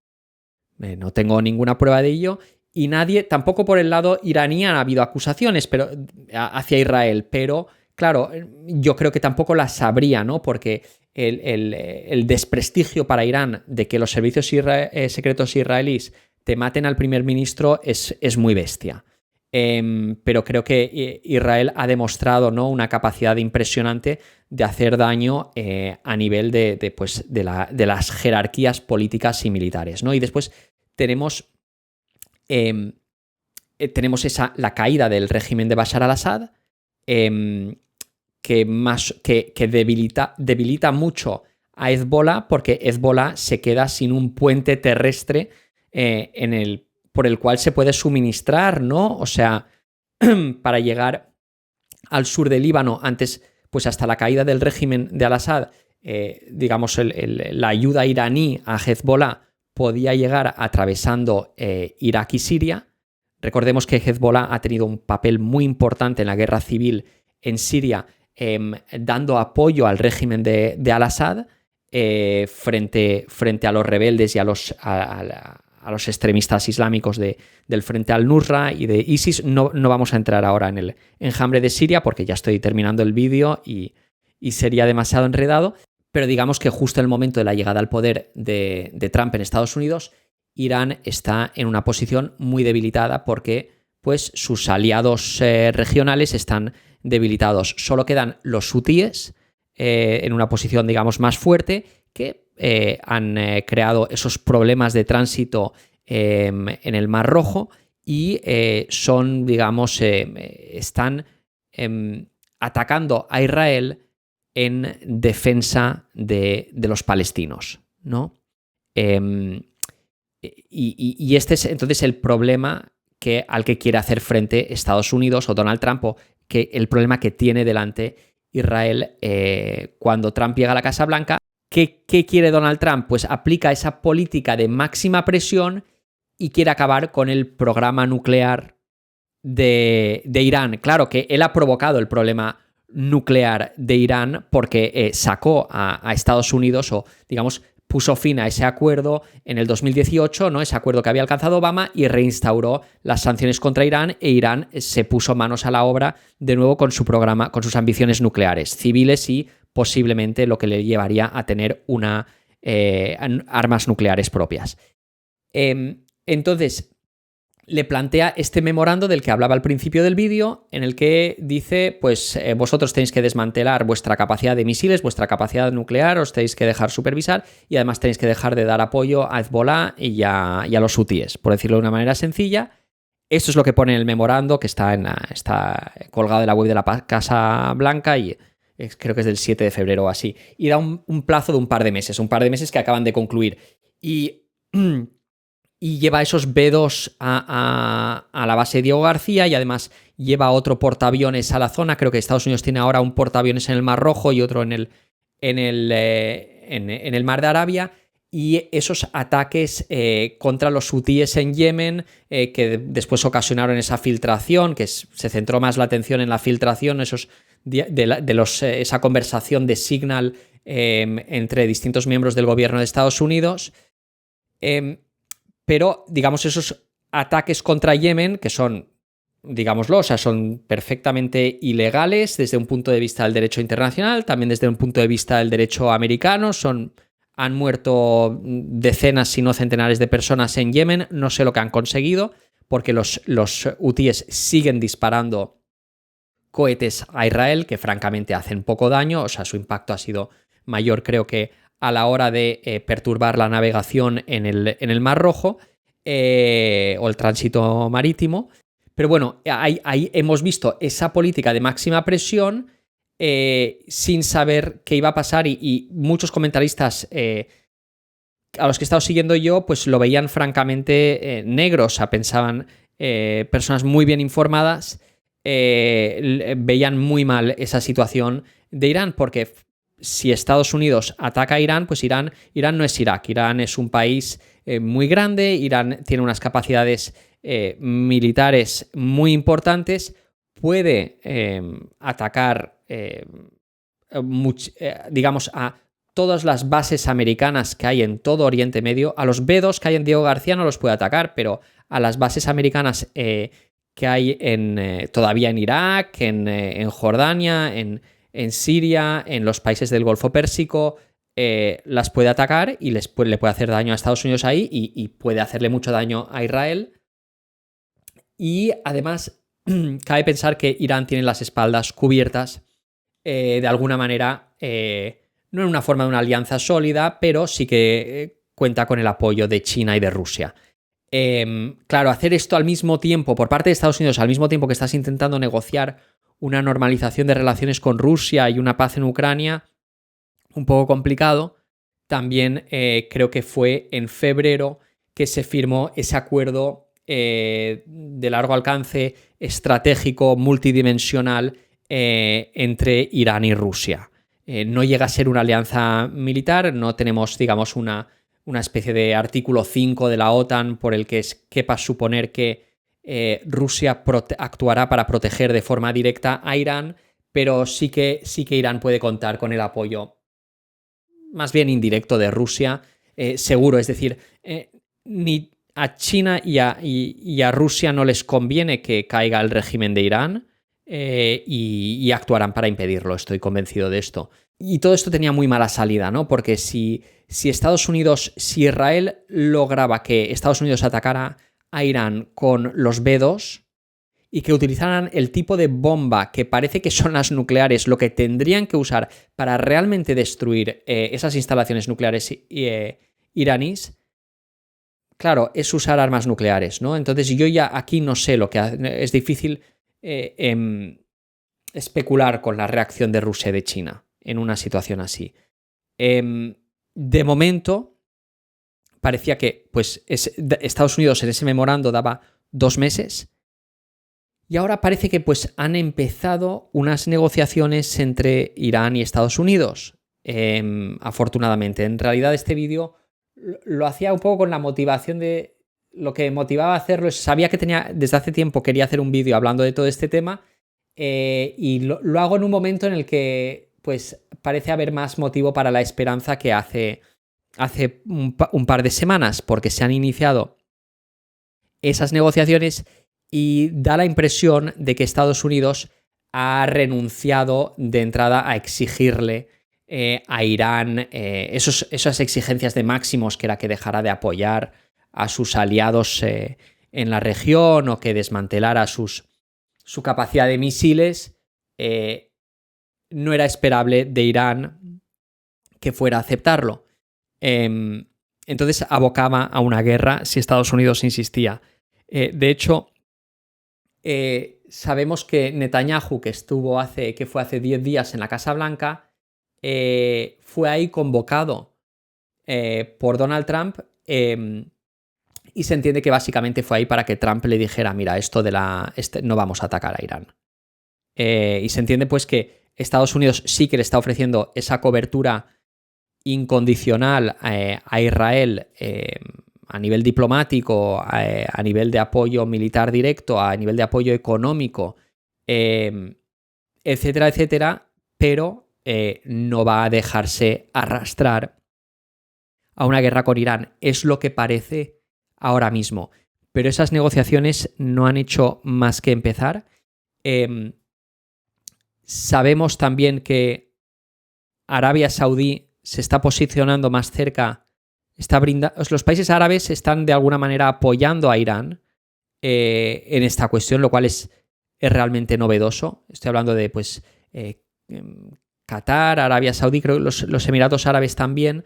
No tengo ninguna prueba de ello. Y nadie, tampoco por el lado iraní han habido acusaciones hacia Israel, pero claro, yo creo que tampoco las habría, ¿no? Porque el desprestigio para Irán de que los servicios secretos israelíes te maten al primer ministro es muy bestia. Pero creo que Israel ha demostrado, ¿no?, una capacidad impresionante de hacer daño a nivel de las jerarquías políticas y militares, ¿no? Y después tenemos la caída del régimen de Bashar al-Assad, que debilita mucho a Hezbollah, porque Hezbollah se queda sin un puente terrestre por el cual se puede suministrar, ¿no? O sea, para llegar al sur del Líbano, antes, pues hasta la caída del régimen de al-Assad, digamos, la ayuda iraní a Hezbollah podía llegar atravesando Irak y Siria. Recordemos que Hezbollah ha tenido un papel muy importante en la guerra civil en Siria, dando apoyo al régimen de al-Assad frente a los rebeldes y a los extremistas islámicos del Frente al-Nusra y de ISIS. No vamos a entrar ahora en el enjambre de Siria porque ya estoy terminando el vídeo y sería demasiado enredado. Pero digamos que justo en el momento de la llegada al poder de Trump en Estados Unidos, Irán está en una posición muy debilitada porque pues, sus aliados regionales están debilitados. Solo quedan los hutíes en una posición, digamos, más fuerte, que han creado esos problemas de tránsito en el Mar Rojo y son, digamos, están atacando a Israel en defensa de los palestinos, ¿no? Y este es entonces el problema al que quiere hacer frente Estados Unidos o Donald Trump, o el problema que tiene delante Israel cuando Trump llega a la Casa Blanca. ¿Qué quiere Donald Trump? Pues aplica esa política de máxima presión y quiere acabar con el programa nuclear de Irán. Claro que él ha provocado el problema nuclear de Irán porque sacó a Estados Unidos, o digamos puso fin a ese acuerdo en el 2018, ¿no?, ese acuerdo que había alcanzado Obama, y reinstauró las sanciones contra Irán, e Irán se puso manos a la obra de nuevo con su programa, con sus ambiciones nucleares civiles y posiblemente lo que le llevaría a tener armas nucleares propias. Entonces, le plantea este memorando del que hablaba al principio del vídeo, en el que dice, pues vosotros tenéis que desmantelar vuestra capacidad de misiles, vuestra capacidad nuclear, os tenéis que dejar supervisar y además tenéis que dejar de dar apoyo a Hezbollah y a los hutíes, por decirlo de una manera sencilla. Esto es lo que pone en el memorando, que está colgado en la web de la Casa Blanca y creo que es del 7 de febrero o así. Y da un plazo de un par de meses que acaban de concluir. Y lleva esos B2 a la base Diego García, y además lleva otro portaaviones a la zona. Creo que Estados Unidos tiene ahora un portaaviones en el Mar Rojo y otro en el Mar de Arabia. Y esos ataques contra los hutíes en Yemen, que después ocasionaron esa filtración, que se centró más la atención en la filtración, esa conversación de Signal entre distintos miembros del gobierno de Estados Unidos. Pero, digamos, esos ataques contra Yemen, que son, digámoslo, o sea, son perfectamente ilegales desde un punto de vista del derecho internacional, también desde un punto de vista del derecho americano, han muerto decenas, si no centenares de personas en Yemen. No sé lo que han conseguido, porque los hutíes siguen disparando cohetes a Israel que francamente hacen poco daño, o sea, su impacto ha sido mayor, creo que a la hora de perturbar la navegación en el Mar Rojo o el tránsito marítimo. Pero bueno, ahí hemos visto esa política de máxima presión sin saber qué iba a pasar y muchos comentaristas a los que he estado siguiendo yo pues lo veían francamente negro, o sea, pensaban personas muy bien informadas veían muy mal esa situación de Irán porque si Estados Unidos ataca a Irán, pues Irán no es Irak, Irán es un país muy grande, Irán tiene unas capacidades militares muy importantes, puede atacar, digamos, a todas las bases americanas que hay en todo Oriente Medio. A los B2 que hay en Diego García no los puede atacar, pero a las bases americanas que hay todavía en Irak, en Jordania, en Siria, en los países del Golfo Pérsico, las puede atacar y le puede hacer daño a Estados Unidos ahí y puede hacerle mucho daño a Israel. Y además, cabe pensar que Irán tiene las espaldas cubiertas de alguna manera, no en una forma de una alianza sólida, pero sí que cuenta con el apoyo de China y de Rusia. Claro, hacer esto al mismo tiempo, por parte de Estados Unidos, al mismo tiempo que estás intentando negociar una normalización de relaciones con Rusia y una paz en Ucrania, un poco complicado. También creo que fue en febrero que se firmó ese acuerdo de largo alcance estratégico multidimensional entre Irán y Rusia. No llega a ser una alianza militar, no tenemos, digamos, una especie de artículo 5 de la OTAN por el que quepa suponer que Rusia actuará para proteger de forma directa a Irán, pero sí que Irán puede contar con el apoyo más bien indirecto de Rusia, seguro. Es decir, ni a China y a Rusia no les conviene que caiga el régimen de Irán y actuarán para impedirlo, estoy convencido de esto. Y todo esto tenía muy mala salida, ¿no? Porque si Israel lograba que Estados Unidos atacara a Irán con los B2 y que utilizaran el tipo de bomba que parece que son las nucleares, lo que tendrían que usar para realmente destruir esas instalaciones nucleares iraníes, claro, es usar armas nucleares, ¿no? Entonces yo ya aquí no sé lo que es difícil especular con la reacción de Rusia y de China en una situación así. De momento, parecía que pues, Estados Unidos en ese memorando daba 2 meses y ahora parece que pues, han empezado unas negociaciones entre Irán y Estados Unidos. Afortunadamente, en realidad este vídeo lo hacía un poco con la motivación de lo que me motivaba a hacerlo. Sabía que desde hace tiempo quería hacer un vídeo hablando de todo este tema y lo hago en un momento en el que pues parece haber más motivo para la esperanza que hace un par de semanas, porque se han iniciado esas negociaciones y da la impresión de que Estados Unidos ha renunciado de entrada a exigirle a Irán esas exigencias de máximos, que era que dejara de apoyar a sus aliados en la región o que desmantelara su capacidad de misiles. No era esperable de Irán que fuera a aceptarlo. Entonces abocaba a una guerra si Estados Unidos insistía. De hecho, sabemos que Netanyahu, que fue hace 10 días en la Casa Blanca, fue ahí convocado por Donald Trump y se entiende que básicamente fue ahí para que Trump le dijera, mira, no vamos a atacar a Irán. Y se entiende pues que Estados Unidos sí que le está ofreciendo esa cobertura incondicional a Israel a nivel diplomático, a nivel de apoyo militar directo, a nivel de apoyo económico, etcétera, etcétera, pero no va a dejarse arrastrar a una guerra con Irán. Es lo que parece ahora mismo. Pero esas negociaciones no han hecho más que empezar. Sabemos también que Arabia Saudí se está posicionando más cerca, los países árabes están de alguna manera apoyando a Irán en esta cuestión, lo cual es es realmente novedoso. Estoy hablando de pues, Qatar, Arabia Saudí, creo que los Emiratos Árabes también.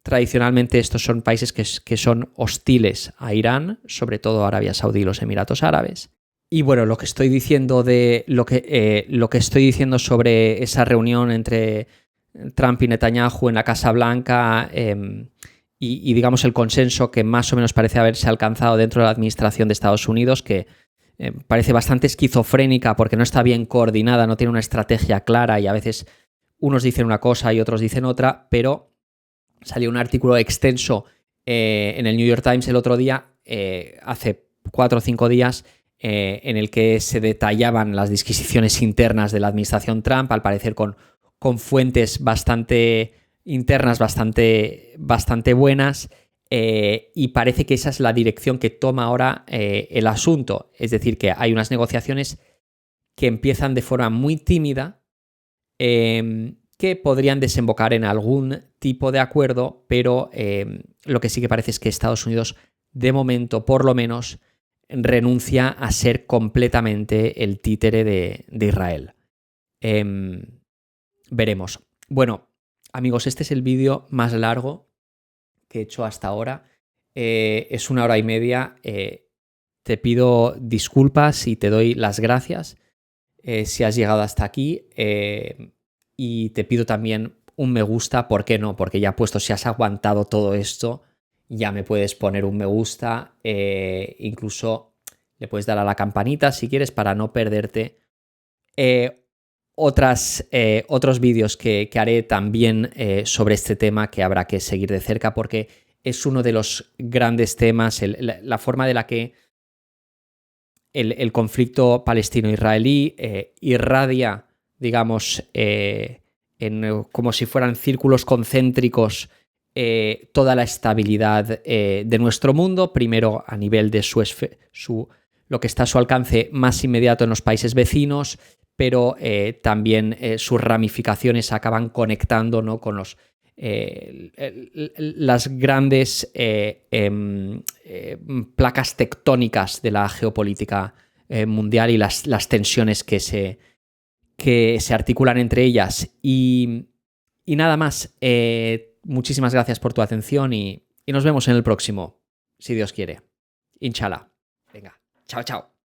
Tradicionalmente estos son países que son hostiles a Irán, sobre todo Arabia Saudí y los Emiratos Árabes. Y bueno, lo que estoy diciendo sobre esa reunión entre Trump y Netanyahu en la Casa Blanca y digamos el consenso que más o menos parece haberse alcanzado dentro de la administración de Estados Unidos, que parece bastante esquizofrénica porque no está bien coordinada, no tiene una estrategia clara y a veces unos dicen una cosa y otros dicen otra, pero salió un artículo extenso en el New York Times el otro día, hace 4 o 5 días, en el que se detallaban las disquisiciones internas de la administración Trump, al parecer con fuentes bastante internas, bastante buenas, y parece que esa es la dirección que toma ahora el asunto. Es decir, que hay unas negociaciones que empiezan de forma muy tímida, que podrían desembocar en algún tipo de acuerdo, pero lo que sí que parece es que Estados Unidos, de momento, por lo menos, renuncia a ser completamente el títere de Israel. Veremos. Bueno, amigos, este es el vídeo más largo que he hecho hasta ahora. Es 1 hora y media. Te pido disculpas y te doy las gracias si has llegado hasta aquí. Y te pido también un me gusta. ¿Por qué no? Porque ya puesto, si has aguantado todo esto, ya me puedes poner un me gusta. Incluso le puedes dar a la campanita si quieres para no perderte otros vídeos que haré también sobre este tema, que habrá que seguir de cerca porque es uno de los grandes temas, la forma de la que el conflicto palestino-israelí irradia, digamos, como si fueran círculos concéntricos, toda la estabilidad de nuestro mundo, primero a nivel de lo que está a su alcance más inmediato en los países vecinos, pero también sus ramificaciones acaban conectando, ¿no?, con las grandes placas tectónicas de la geopolítica mundial y las tensiones que se articulan entre ellas. Y nada más. Muchísimas gracias por tu atención y nos vemos en el próximo, si Dios quiere. Inshallah. Venga, chao, chao.